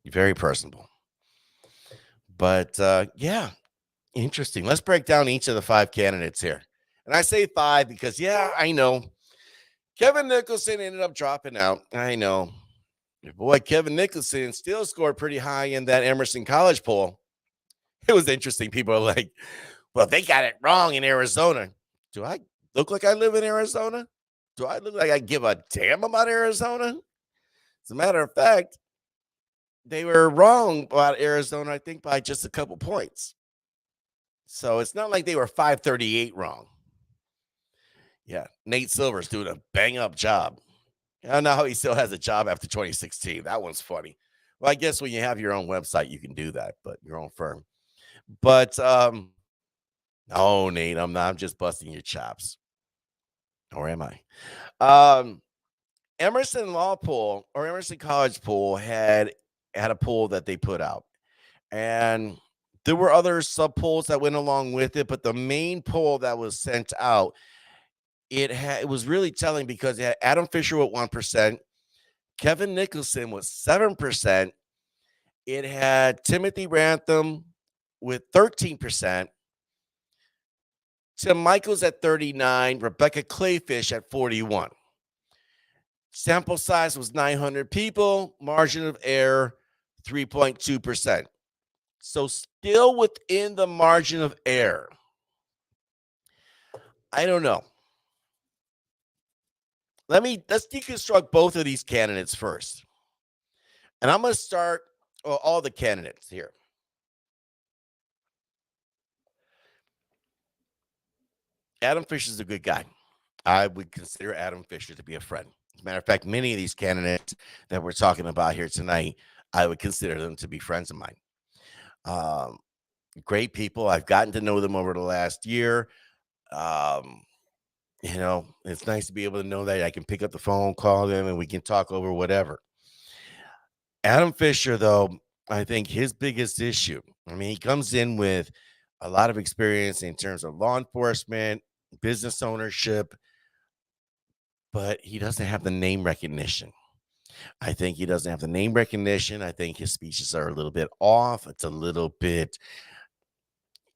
very personable. But yeah, interesting. Let's break down each of the five candidates here. And I say five because, yeah, I know Kevin Nicholson ended up dropping out. I know. Your boy Kevin Nicholson still scored pretty high in that Emerson College poll. It was interesting. People are like, well, they got it wrong in Arizona. Do I look like I live in Arizona? Do I look like I give a damn about Arizona? As a matter of fact, they were wrong about Arizona, I think, by just a couple points. So it's not like they were 538 wrong. Yeah, Nate Silver's doing a bang up job. I don't know how he still has a job after 2016. That one's funny. Well, I guess when you have your own website, you can do that, but your own firm. But no, Nate, I'm not. I'm just busting your chops. Or am I? Emerson Law Pool or Emerson College Pool had a pool that they put out. And there were other sub polls that went along with it, but the main poll that was sent out, it was really telling because it had Adam Fisher with 1%, Kevin Nicholson with 7%, it had Timothy Rantham with 13%, Tim Michaels at 39, Rebecca Clayfish at 41. Sample size was 900 people, margin of error 3.2%. So still within the margin of error. I don't know. Let's deconstruct both of these candidates first. And I'm going to start all the candidates here. Adam Fisher is a good guy. I would consider Adam Fisher to be a friend. As a matter of fact, many of these candidates that we're talking about here tonight, I would consider them to be friends of mine. Um, Great people. I've gotten to know them over the last year. Um, it's nice to be able to know that I can pick up the phone, call them, and we can talk over whatever. Adam Fisher, though, I think his biggest issue, I mean, he comes in with a lot of experience in terms of law enforcement, business ownership, but he doesn't have the name recognition. I think he doesn't have the name recognition. I think his speeches are a little bit off. It's a little bit,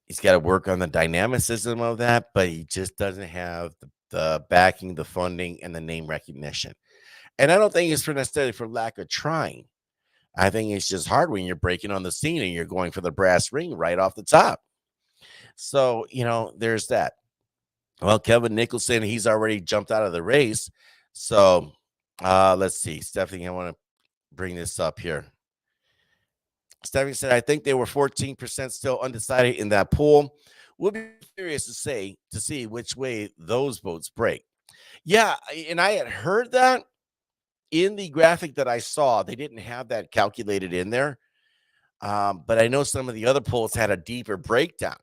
he's got to work on the dynamicism of that, but he just doesn't have the backing, the funding, and the name recognition. And I don't think it's for necessarily for lack of trying. I think it's just hard when you're breaking on the scene and you're going for the brass ring right off the top. So, there's that. Well, Kevin Nicholson, he's already jumped out of the race. So, let's see. Stephanie, I want to bring this up here. Stephanie said, I think they were 14% still undecided in that pool. We'll be curious to see which way those votes break. Yeah, and I had heard that in the graphic that I saw. They didn't have that calculated in there. But I know some of the other polls had a deeper breakdown.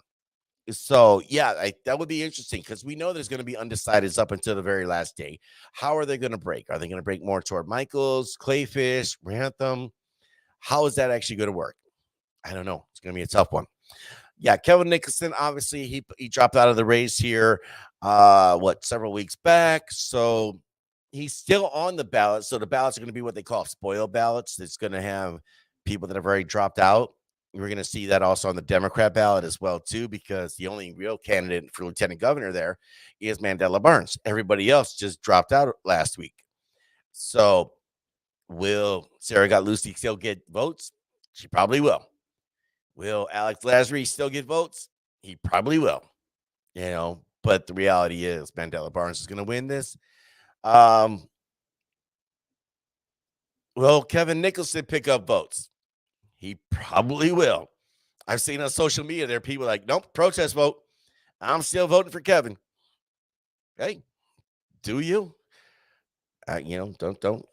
So, yeah, that would be interesting because we know there's going to be undecideds up until the very last day. How are they going to break? Are they going to break more toward Michaels, Clayfish, Rantham? How is that actually going to work? I don't know. It's going to be a tough one. Yeah, Kevin Nicholson, obviously, he dropped out of the race here, several weeks back. So he's still on the ballot. So the ballots are going to be what they call spoil ballots. It's going to have people that have already dropped out We're going to see that also on the Democrat ballot as well, too, because the only real candidate for lieutenant governor there is Mandela Barnes. Everybody else just dropped out last week. So will Sarah Gatlusi still get votes? She probably will. Will Alex Lazary still get votes? He probably will. But the reality is Mandela Barnes is going to win this. Will Kevin Nicholson pick up votes? He probably will. I've seen on social media there are people like, nope, protest vote. I'm still voting for Kevin. Hey, do you? Don't.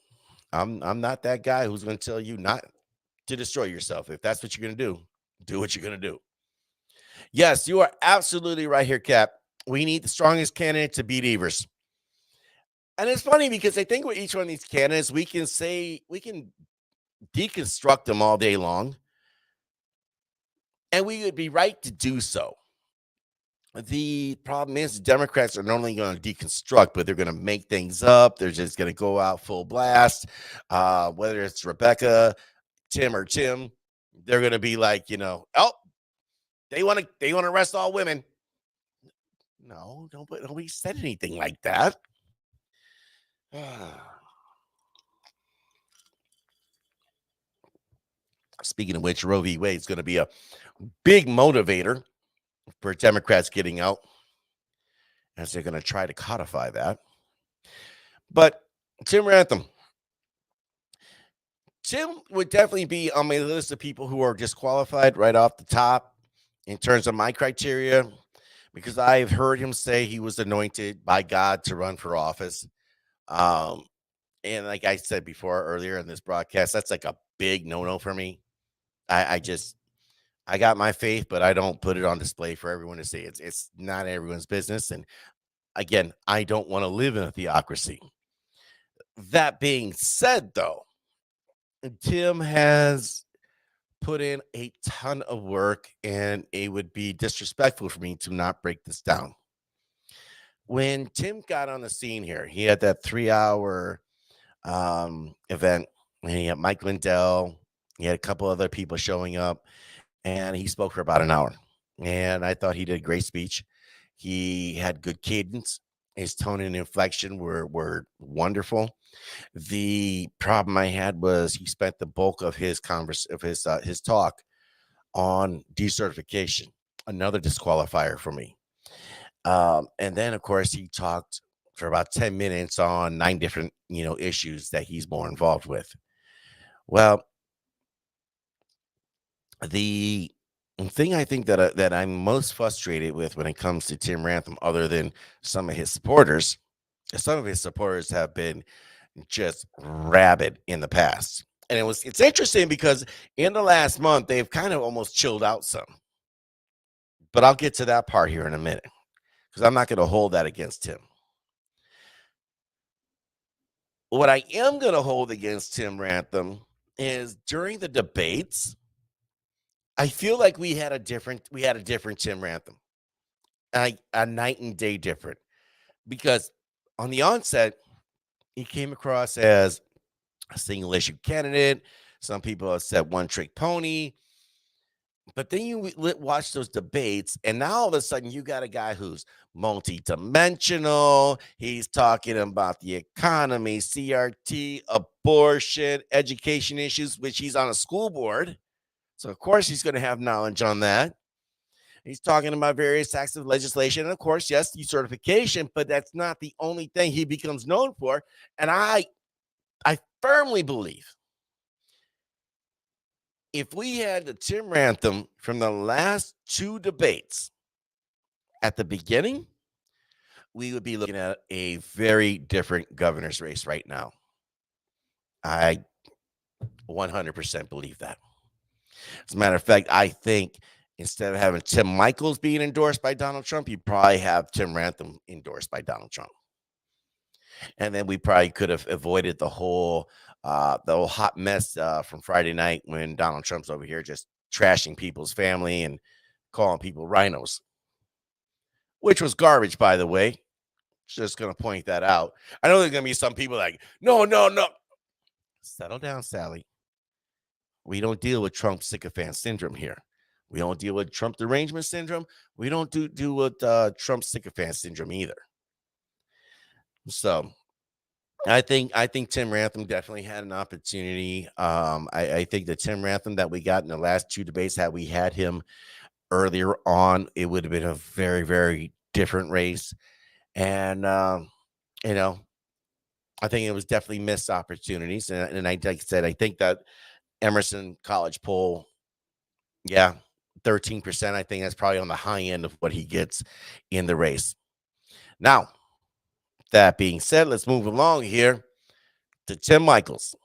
I'm not that guy who's going to tell you not to destroy yourself. If that's what you're going to do what you're going to do. Yes, you are absolutely right here, Cap. We need the strongest candidate to beat Evers. And it's funny because I think with each one of these candidates, we can deconstruct them all day long. And we would be right to do so. The problem is the Democrats are not only going to deconstruct, but they're going to make things up. They're just going to go out full blast. Whether it's Rebecca, Tim, or Tim, they're going to be like, oh, they want to arrest all women. No, nobody said anything like that. Speaking of which, Roe v. Wade is going to be a big motivator for Democrats getting out, as they're going to try to codify that. But Tim Rantham would definitely be on my list of people who are disqualified right off the top in terms of my criteria, because I've heard him say he was anointed by God to run for office. And like I said before earlier in this broadcast, that's like a big no-no for me. I got my faith, but I don't put it on display for everyone to see. It's not everyone's business. And again, I don't want to live in a theocracy. That being said, though, Tim has put in a ton of work, and it would be disrespectful for me to not break this down. When Tim got on the scene here, he had that 3-hour event, and he had Mike Lindell. He had a couple other people showing up, and he spoke for about an hour. And I thought he did a great speech. He had good cadence. His tone and inflection were wonderful. The problem I had was he spent the bulk of his talk on decertification, another disqualifier for me. And then, of course, he talked for about 10 minutes on 9 different, issues that he's more involved with. Well, the thing I think that I'm most frustrated with when it comes to Tim Rantham, other than some of his supporters have been just rabid in the past. And it's interesting because in the last month, they've kind of almost chilled out some. But I'll get to that part here in a minute, because I'm not going to hold that against him. What I am going to hold against Tim Rantham is during the debates, I feel like we had a different Tim Rantham, a night and day different, because on the onset, he came across as a single issue candidate. Some people have said one trick pony. But then you watch those debates, and now all of a sudden you got a guy who's multidimensional. He's talking about the economy, CRT, abortion, education issues, which he's on a school board. So, of course, he's going to have knowledge on that. He's talking about various acts of legislation. And, of course, yes, decertification, but that's not the only thing he becomes known for. And I firmly believe if we had the Tim Rantham from the last 2 debates at the beginning, we would be looking at a very different governor's race right now. I 100% believe that. As a matter of fact, I think instead of having Tim Michaels being endorsed by Donald Trump, you probably have Tim Rantham endorsed by Donald Trump. And then we probably could have avoided the whole hot mess from Friday night when Donald Trump's over here just trashing people's family and calling people rhinos, which was garbage, by the way. Just going to point that out. I know there's going to be some people like, no. Settle down, Sally. We don't deal with Trump sycophant syndrome here. We don't deal with Trump derangement syndrome. We don't do with Trump sycophant syndrome either. So I think Tim Rantham definitely had an opportunity. I think the Tim Rantham that we got in the last two debates, had we had him earlier on, it would have been a very, very different race. And you know, I think it was definitely missed opportunities. And like I said, I think that Emerson College poll, yeah, 13%. I think that's probably on the high end of what he gets in the race. Now, that being said, let's move along here to Tim Michaels.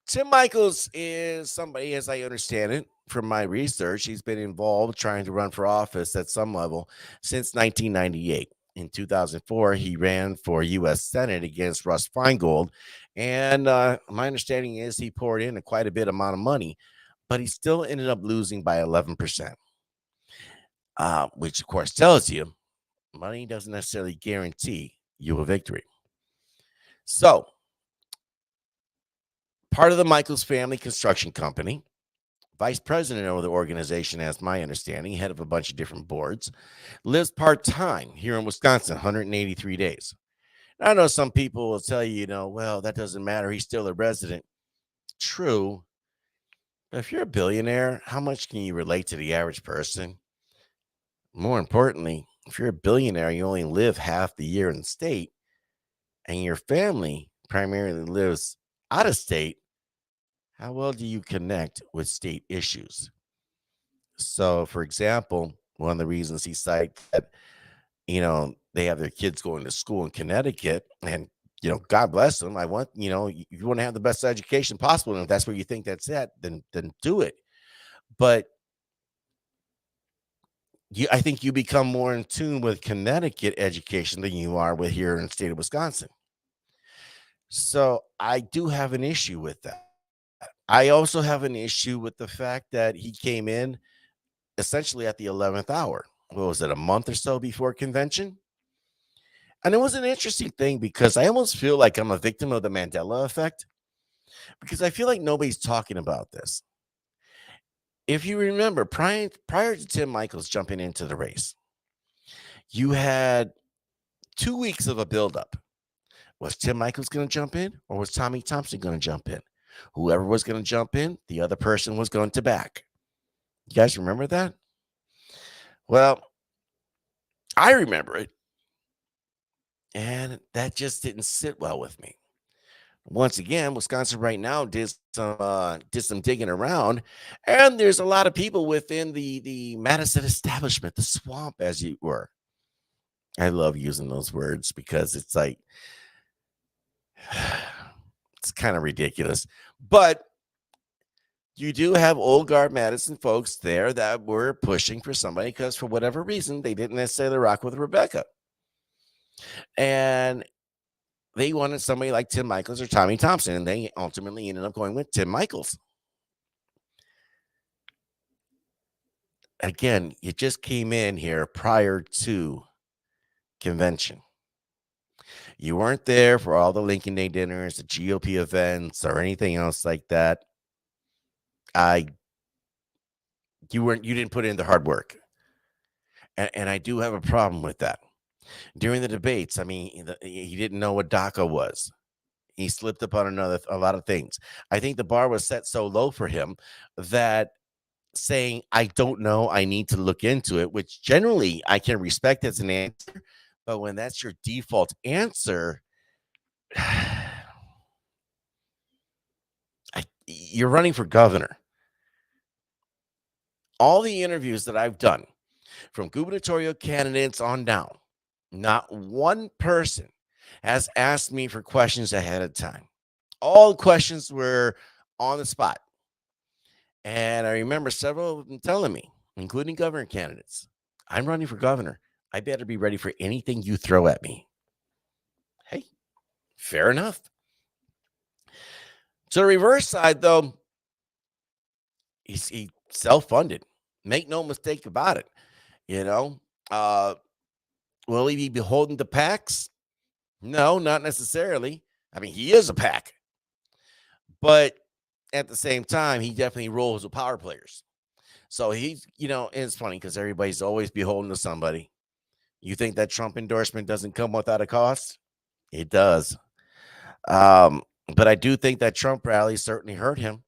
Tim Michaels is somebody, as I understand it from my research, he's been involved trying to run for office at some level since 1998. In 2004, he ran for U.S. Senate against Russ Feingold. And my understanding is he poured in quite a bit amount of money, but he still ended up losing by 11%, which, of course, tells you money doesn't necessarily guarantee you a victory. So, part of the Michaels family construction company, vice president of the organization, as my understanding, head of a bunch of different boards, lives part-time here in Wisconsin, 183 days. I know some people will tell you, well, that doesn't matter. He's still a resident. True. But if you're a billionaire, how much can you relate to the average person? More importantly, if you're a billionaire, you only live half the year in the state, and your family primarily lives out of state. How well do you connect with state issues? So, for example, one of the reasons he cites that, they have their kids going to school in Connecticut, and, God bless them. I want, you want to have the best education possible. And if that's where you think that's at, then do it. But I think you become more in tune with Connecticut education than you are with here in the state of Wisconsin. So I do have an issue with that. I also have an issue with the fact that he came in essentially at the 11th hour. What was it, a month or so before convention? And it was an interesting thing because I almost feel like I'm a victim of the Mandela effect, because I feel like nobody's talking about this. If you remember, prior to Tim Michaels jumping into the race, you had 2 weeks of a buildup. Was Tim Michaels going to jump in, or was Tommy Thompson going to jump in? Whoever was going to jump in, the other person was going to back. You guys remember that? Well, I remember it, and that just didn't sit well with me. Once again, Wisconsin right now did some digging around, and there's a lot of people within the Madison establishment, the swamp, as you were. I love using those words because it's like it's kind of ridiculous, but you do have old guard Madison folks there that were pushing for somebody because for whatever reason they didn't necessarily rock with Rebecca, and they wanted somebody like Tim Michaels or Tommy Thompson, and they ultimately ended up going with Tim Michaels. Again, you just came in here prior to convention. You weren't there for all the Lincoln Day dinners, the GOP events, or anything else like that. I you didn't put in the hard work. And I do have a problem with that. During the debates, I mean, he didn't know what DACA was. He slipped up on a lot of things. I think the bar was set so low for him that saying, I don't know, I need to look into it, which generally I can respect as an answer. But when that's your default answer, you're running for governor. All the interviews that I've done from gubernatorial candidates on down, not one person has asked me for questions ahead of time. All questions were on the spot. And I remember several of them telling me, including governor candidates, I'm running for governor. I better be ready for anything you throw at me. Hey, fair enough. To the reverse side, though, he self-funded. Make no mistake about it. You know, will he be beholden to PACs? No, not necessarily. I mean, he is a PAC, but at the same time, he definitely rolls with power players. So he's, and it's funny because everybody's always beholden to somebody. You think that Trump endorsement doesn't come without a cost? It does. Um, but I do think that Trump rally certainly hurt him.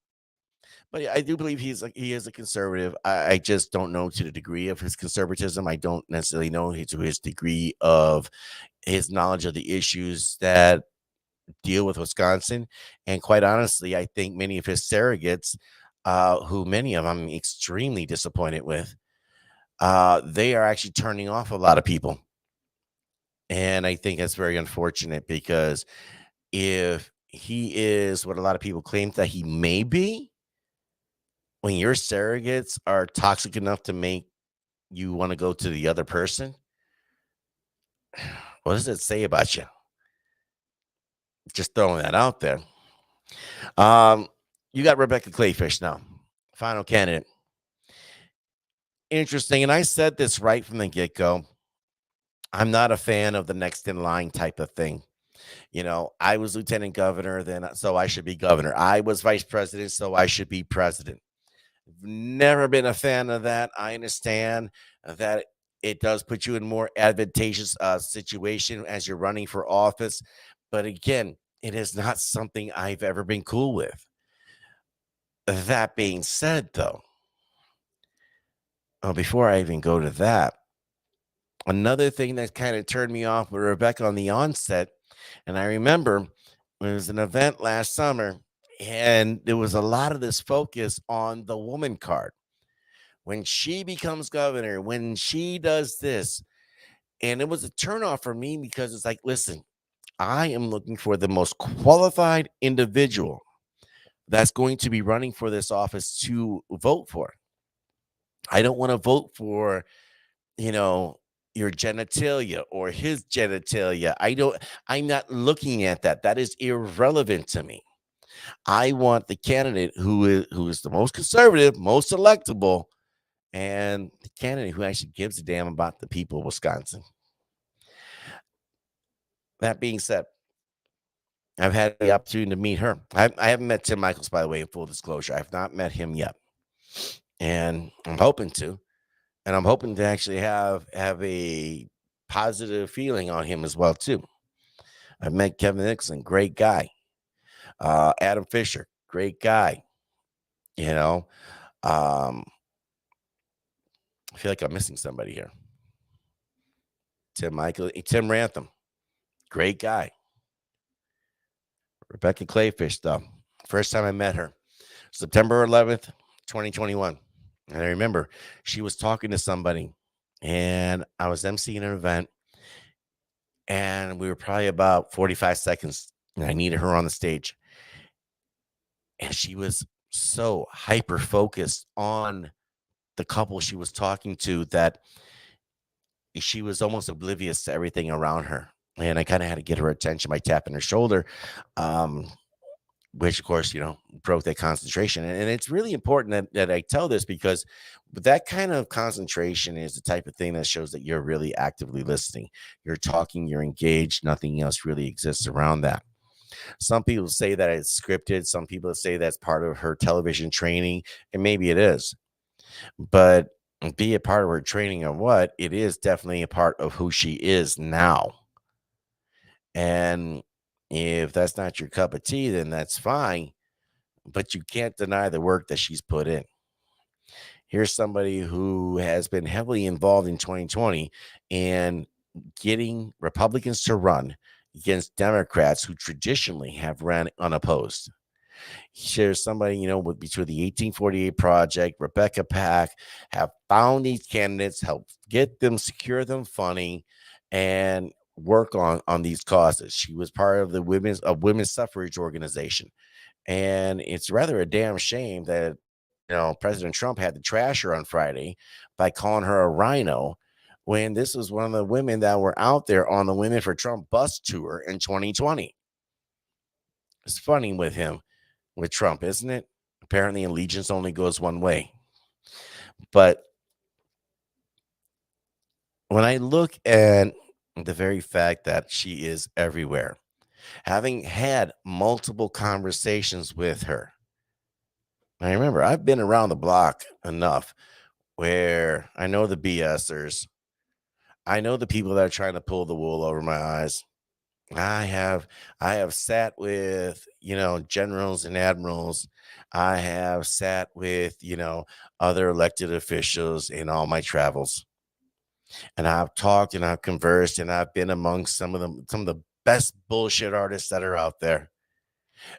But I do believe he is a conservative. I just don't know to the degree of his conservatism. I don't necessarily know to his degree of his knowledge of the issues that deal with Wisconsin. And quite honestly, I think many of his surrogates, who many of them I'm extremely disappointed with, they are actually turning off a lot of people. And I think that's very unfortunate because if he is what a lot of people claim that he may be, when your surrogates are toxic enough to make you want to go to the other person, what does it say about you? Just throwing that out there. Um, you got Rebecca Clayfish now, final candidate. Interesting. And I said this right from the get go. I'm not a fan of the next in line type of thing. I was lieutenant governor, then so I should be governor. I was vice president, so I should be president. Never been a fan of that. I understand that it does put you in more advantageous situation as you're running for office, but again, it is not something I've ever been cool with. That being said, though, before I even go to that, another thing that kind of turned me off with Rebecca on the onset, and I remember there was an event last summer, and there was a lot of this focus on the woman card. When she becomes governor, when she does this, and it was a turnoff for me because it's like, listen, I am looking for the most qualified individual that's going to be running for this office to vote for. I don't want to vote for, you know, your genitalia or his genitalia. I'm not looking at that. That is irrelevant to me. I want the candidate who is the most conservative, most electable, and the candidate who actually gives a damn about the people of Wisconsin. That being said, I've had the opportunity to meet her. I haven't met Tim Michaels, by the way, in full disclosure. I've not met him yet. And I'm hoping to. And I'm hoping to actually have a positive feeling on him as well, too. I've met Kevin Nixon, great guy. Adam Fisher, great guy. You know, um, I feel like I'm missing somebody here. Tim Rantham, great guy. Rebecca Clayfish, though, first time I met her, September 11th, 2021. And I remember she was talking to somebody, and I was emceeing an event, and we were probably about 45 seconds, and I needed her on the stage. And she was so hyper focused on the couple she was talking to that she was almost oblivious to everything around her. And I kind of had to get her attention by tapping her shoulder. Um, which of course, broke that concentration. And it's really important that I tell this because that kind of concentration is the type of thing that shows that you're really actively listening. You're talking, you're engaged, nothing else really exists around that. Some people say that it's scripted, some people say that's part of her television training, and maybe it is. But be it part of her training or what, it is definitely a part of who she is now. And if that's not your cup of tea, then that's fine. But you can't deny the work that she's put in. Here's somebody who has been heavily involved in 2020 and getting Republicans to run against Democrats who traditionally have ran unopposed. Here's somebody, with between the 1848 Project, Rebecca Pack, have found these candidates, help get them, secure them funding, and work on these causes. She was part of the women's suffrage organization. And it's rather a damn shame that, President Trump had to trash her on Friday by calling her a rhino when this was one of the women that were out there on the Women for Trump bus tour in 2020. It's funny with Trump, isn't it? Apparently, allegiance only goes one way. But when I look at the very fact that she is everywhere, having had multiple conversations with her, I remember I've been around the block enough where I know the BSers. I know the people that are trying to pull the wool over my eyes. I have I have sat with, generals and admirals. I have sat with, other elected officials in all my travels. And I've talked and I've conversed and I've been among some of the best bullshit artists that are out there.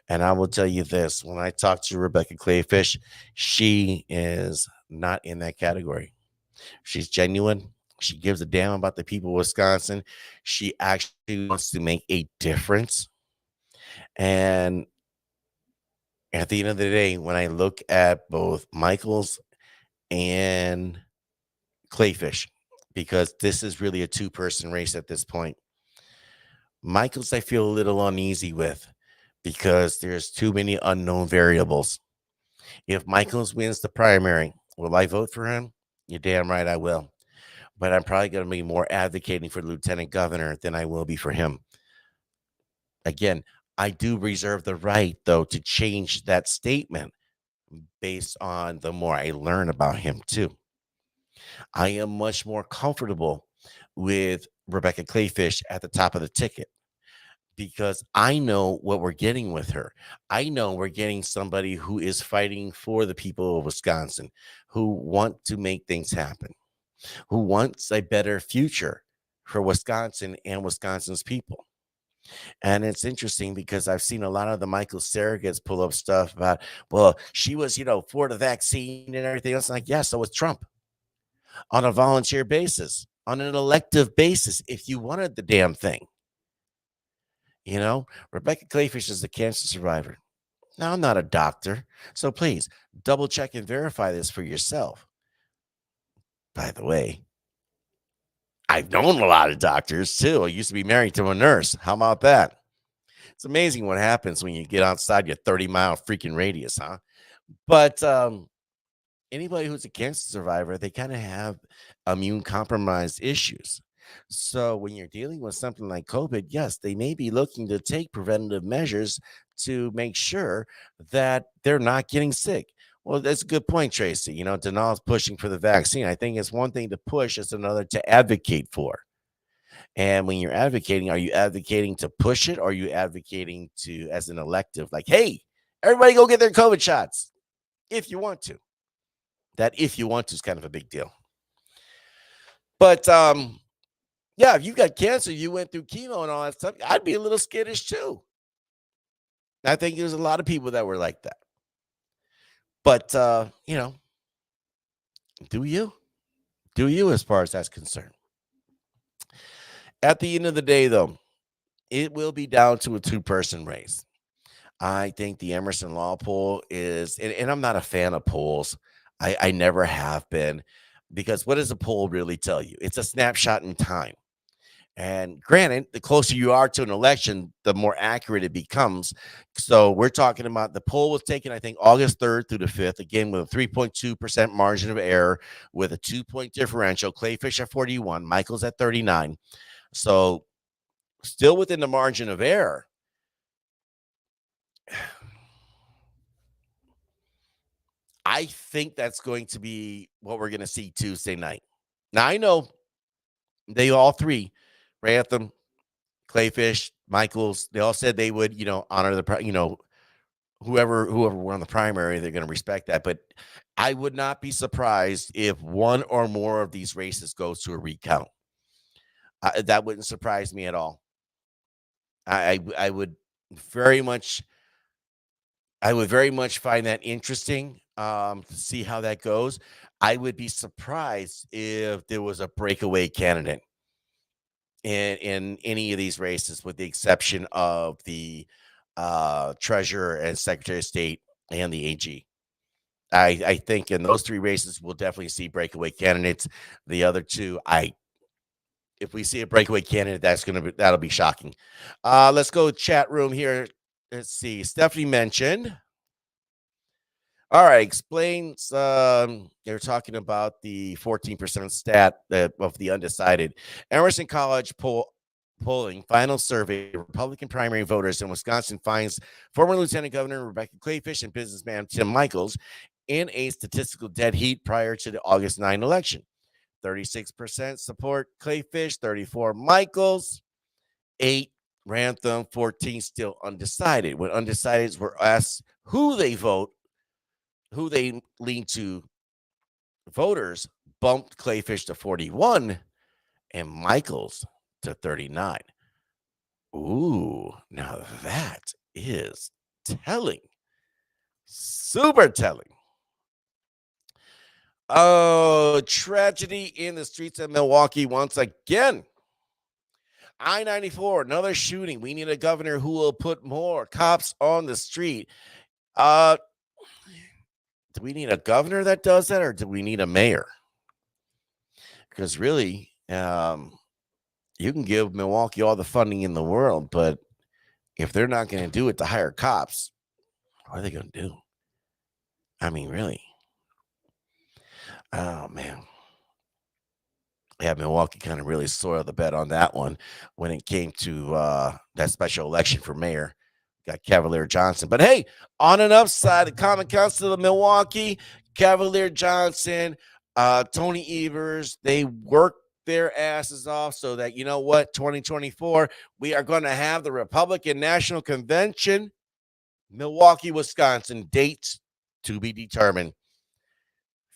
And I will tell you this, when I talk to Rebecca Clayfish, she is not in that category. She's genuine. She gives a damn about the people of Wisconsin. She actually wants to make a difference. And at the end of the day, when I look at both Michaels and Clayfish, because this is really a two-person race at this point, Michaels, I feel a little uneasy with because there's too many unknown variables. If Michaels wins the primary, will I vote for him? You're damn right I will. But I'm probably going to be more advocating for the lieutenant governor than I will be for him. Again, I do reserve the right, though, to change that statement based on the more I learn about him, too. I am much more comfortable with Rebecca Clayfish at the top of the ticket because I know what we're getting with her. I know we're getting somebody who is fighting for the people of Wisconsin, who want to make things happen, who wants a better future for Wisconsin and Wisconsin's people. And it's interesting because I've seen a lot of the Michael surrogates pull up stuff about, well, she was, for the vaccine and everything else. Like, yeah, so was Trump on a volunteer basis, on an elective basis, if you wanted the damn thing. Rebecca Clayfish is a cancer survivor. Now, I'm not a doctor, so please double check and verify this for yourself. By the way, I've known a lot of doctors too. I used to be married to a nurse. How about that? It's amazing what happens when you get outside your 30-mile freaking radius, huh? But anybody who's a cancer survivor, they kind of have immune compromised issues. So when you're dealing with something like COVID, yes, they may be looking to take preventative measures to make sure that they're not getting sick. Well, that's a good point, Tracy. Denal's pushing for the vaccine. I think it's one thing to push, it's another to advocate for. And when you're advocating, are you advocating to push it or are you advocating to as an elective, like, hey, everybody go get their COVID shots if you want to? That if you want to is kind of a big deal. But yeah, if you got cancer, you went through chemo and all that stuff, I'd be a little skittish too. I think there's a lot of people that were like that. But do you? Do you as far as that's concerned? At the end of the day, though, it will be down to a two-person race. I think the Emerson Law poll is, and I'm not a fan of polls. I never have been, because what does a poll really tell you? It's a snapshot in time. And granted, the closer you are to an election, the more accurate it becomes. So we're talking about the poll was taken, I think, August 3rd through the 5th, again, with a 3.2% margin of error, with a 2-point differential. Clayfish at 41, Michael's at 39. So still within the margin of error. I think that's going to be what we're going to see Tuesday night. Now, I know they all three, Rantham, Clayfish, Michaels, they all said they would, honor whoever won the primary, they're going to respect that. But I would not be surprised if one or more of these races goes to a recount. That wouldn't surprise me at all. I would very much find that interesting, to see how that goes. I would be surprised if there was a breakaway candidate in any of these races, with the exception of the treasurer and secretary of state and the AG. I think in those three races, we'll definitely see breakaway candidates. The other two, if we see a breakaway candidate, that'll be shocking. Let's go chat room here. Let's see. Stephanie mentioned. All right, explains. They're talking about the 14% stat of the undecided. Emerson College poll polling, final survey, Republican primary voters in Wisconsin finds former Lieutenant Governor Rebecca Clayfish and businessman Tim Michaels in a statistical dead heat prior to the August 9 election. 36% support Clayfish, 34 Michaels, 8 Rantham, 14 still undecided. When undecideds were asked who they vote, who they lean to, voters bumped Clayfish to 41 and Michaels to 39. Ooh, now that is telling. Super telling. Oh, tragedy in the streets of Milwaukee once again. I-94, another shooting. We need a governor who will put more cops on the street. Uh, do we need a governor that does that, or do we need a mayor? Because really, you can give Milwaukee all the funding in the world, but if they're not going to do it to hire cops, what are they going to do? I mean, really. Oh, man. Yeah, Milwaukee kind of really soiled the bed on that one when it came to that special election for mayor. Got Cavalier Johnson. But hey, on and upside, the Common Council of Milwaukee, Cavalier Johnson, Tony Evers, they worked their asses off so that, you know what, 2024, we are going to have the Republican National Convention, Milwaukee, Wisconsin, dates to be determined.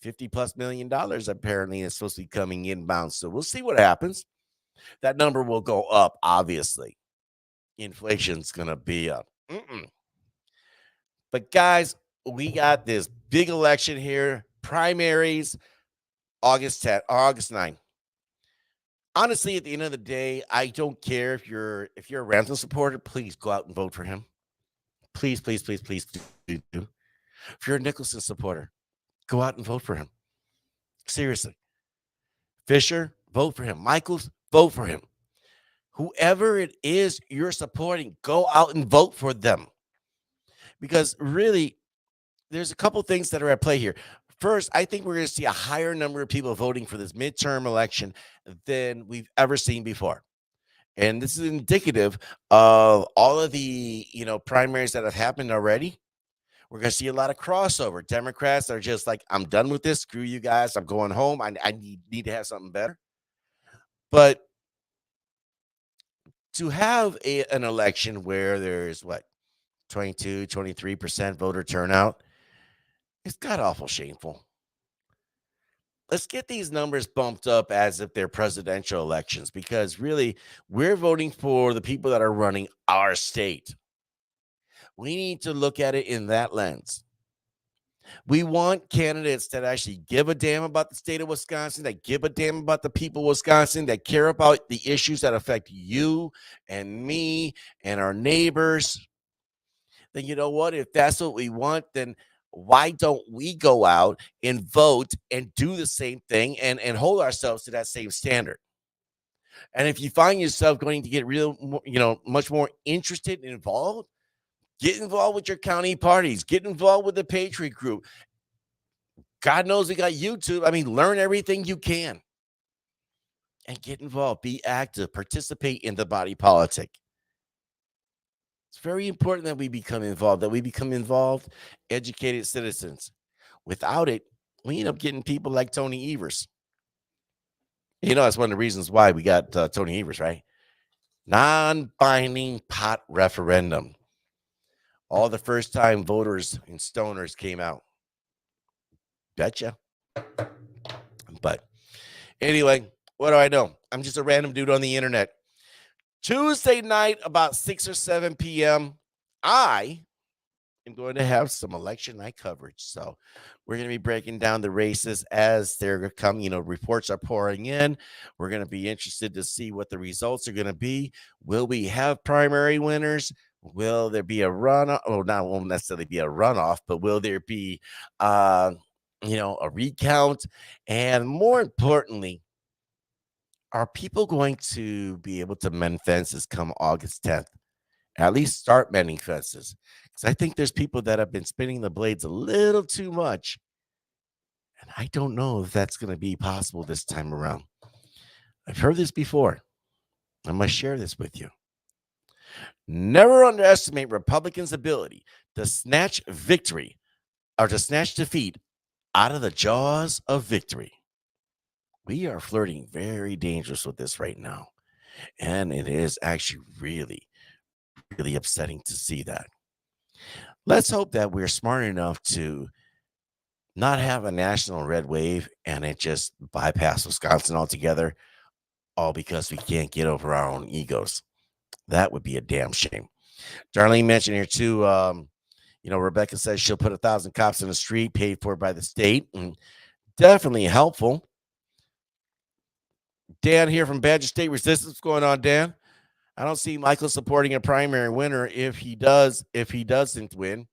$50+ million apparently is supposed to be coming inbound. So we'll see what happens. That number will go up, obviously. Inflation's going to be up. But guys, we got this big election here. Primaries, August 10th, August 9th. Honestly, at the end of the day, I don't care if you're a Rantham supporter, please go out and vote for him. Please, please, please, please do. If you're a Nicholson supporter, go out and vote for him. Seriously. Fisher, vote for him. Michaels, vote for him. Whoever it is you're supporting, go out and vote for them. Because really, there's a couple things that are at play here. First, I think we're going to see a higher number of people voting for this midterm election than we've ever seen before. And this is indicative of all of the, primaries that have happened already. We're going to see a lot of crossover. Democrats are just like, I'm done with this. Screw you guys. I'm going home. I need to have something better. But to have an election where there's 22, 23% voter turnout, it's god awful shameful. Let's get these numbers bumped up as if they're presidential elections, because really we're voting for the people that are running our state. We need to look at it in that lens. We want candidates that actually give a damn about the state of Wisconsin, that give a damn about the people of Wisconsin, that care about the issues that affect you and me and our neighbors. Then you know what? If that's what we want, then why don't we go out and vote and do the same thing and hold ourselves to that same standard? And if you find yourself going to get much more interested and involved, get involved with your county parties, get involved with the Patriot Group. God knows we got YouTube. I mean, learn everything you can and get involved, be active, participate in the body politic. It's very important that we become involved, educated citizens. Without it, we end up getting people like Tony Evers. That's one of the reasons why we got Tony Evers, right? Non-binding pot referendum. All the first-time voters and stoners came out. Betcha. But anyway, what do I know? I'm just a random dude on the internet. Tuesday night, about 6 or 7 p.m., I am going to have some election night coverage. So we're going to be breaking down the races as they're coming. Reports are pouring in. We're going to be interested to see what the results are going to be. Will we have primary winners? Will there be a runoff? Oh, won't necessarily be a runoff, but will there be, a recount? And more importantly, are people going to be able to mend fences come August 10th? At least start mending fences. Because I think there's people that have been spinning the blades a little too much. And I don't know if that's going to be possible this time around. I've heard this before. I'm going to share this with you. Never underestimate Republicans' ability to snatch victory or to snatch defeat out of the jaws of victory. We are flirting very dangerous with this right now. And it is actually really, really upsetting to see that. Let's hope that we're smart enough to not have a national red wave and it just bypass Wisconsin altogether, all because we can't get over our own egos. That would be a damn shame. Darlene mentioned here too, Rebecca says she'll put 1,000 cops in the street paid for by the state, and definitely helpful. Dan here from Badger State Resistance. What's going on, Dan? I don't see Michael supporting a primary winner if he doesn't win.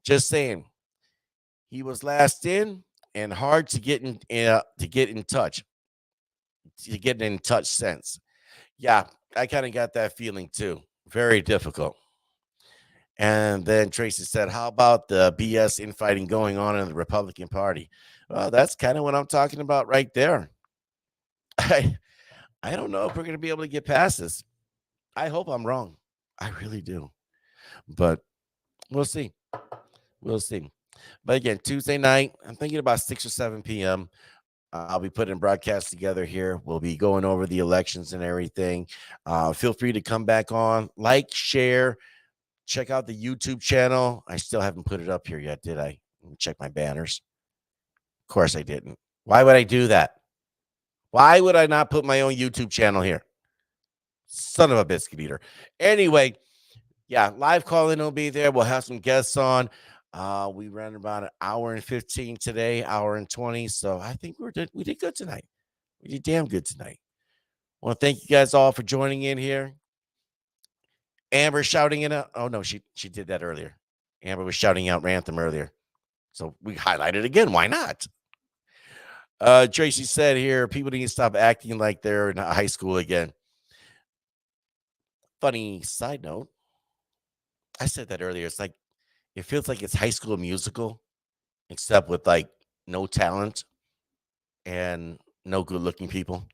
Just saying. He was last in and hard to get in touch. To get in touch sense. Yeah, I kind of got that feeling too. Very difficult. And then Tracy said, how about the BS infighting going on in the Republican Party? Well, that's kind of what I'm talking about right there. I don't know if we're going to be able to get past this. I hope I'm wrong. I really do. But we'll see. We'll see. But again, Tuesday night, I'm thinking about 6 or 7 p.m. I'll be putting broadcasts together here. We'll be going over the elections and everything. Feel free to come back on, like, share, check out the YouTube channel. I still haven't put it up here yet, did I? Let me check my banners. Of course I didn't. Why would I do that? Why would I not put my own YouTube channel here? Son of a biscuit eater. Anyway, yeah, live calling will be there. We'll have some guests on. We ran about an hour and 15 today, hour and 20. So I think we did good tonight. We did damn good tonight. I want to thank you guys all for joining in here. Amber shouting it out. Oh, no, she did that earlier. Amber was shouting out Rantham earlier. So we highlight it again. Why not? Tracy said here, people need to stop acting like they're in high school again. Funny side note. I said that earlier. It's like, it feels like it's High School Musical, except with like no talent and no good looking people.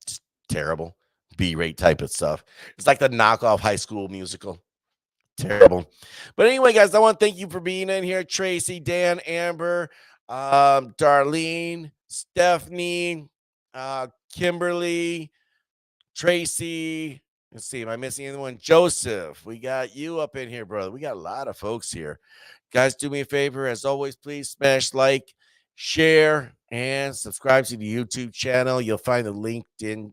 Just terrible. B-rate type of stuff. It's like the knockoff High School Musical. Terrible. But anyway, guys, I want to thank you for being in here. Tracy, Dan, Amber, Darlene, Stephanie, Kimberly, Tracy. Let's see. Am I missing anyone? Joseph. We got you up in here, brother. We got a lot of folks here. Guys, do me a favor. As always, please smash like, share, and subscribe to the YouTube channel. You'll find the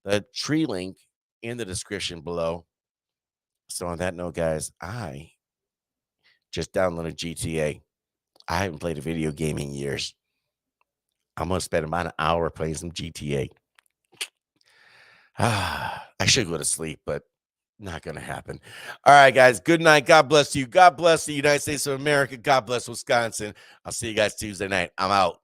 the tree link in the description below. So on that note, guys, I just downloaded GTA. I haven't played a video game in years. I'm going to spend about an hour playing some GTA. I should go to sleep, but not going to happen. All right, guys. Good night. God bless you. God bless the United States of America. God bless Wisconsin. I'll see you guys Tuesday night. I'm out.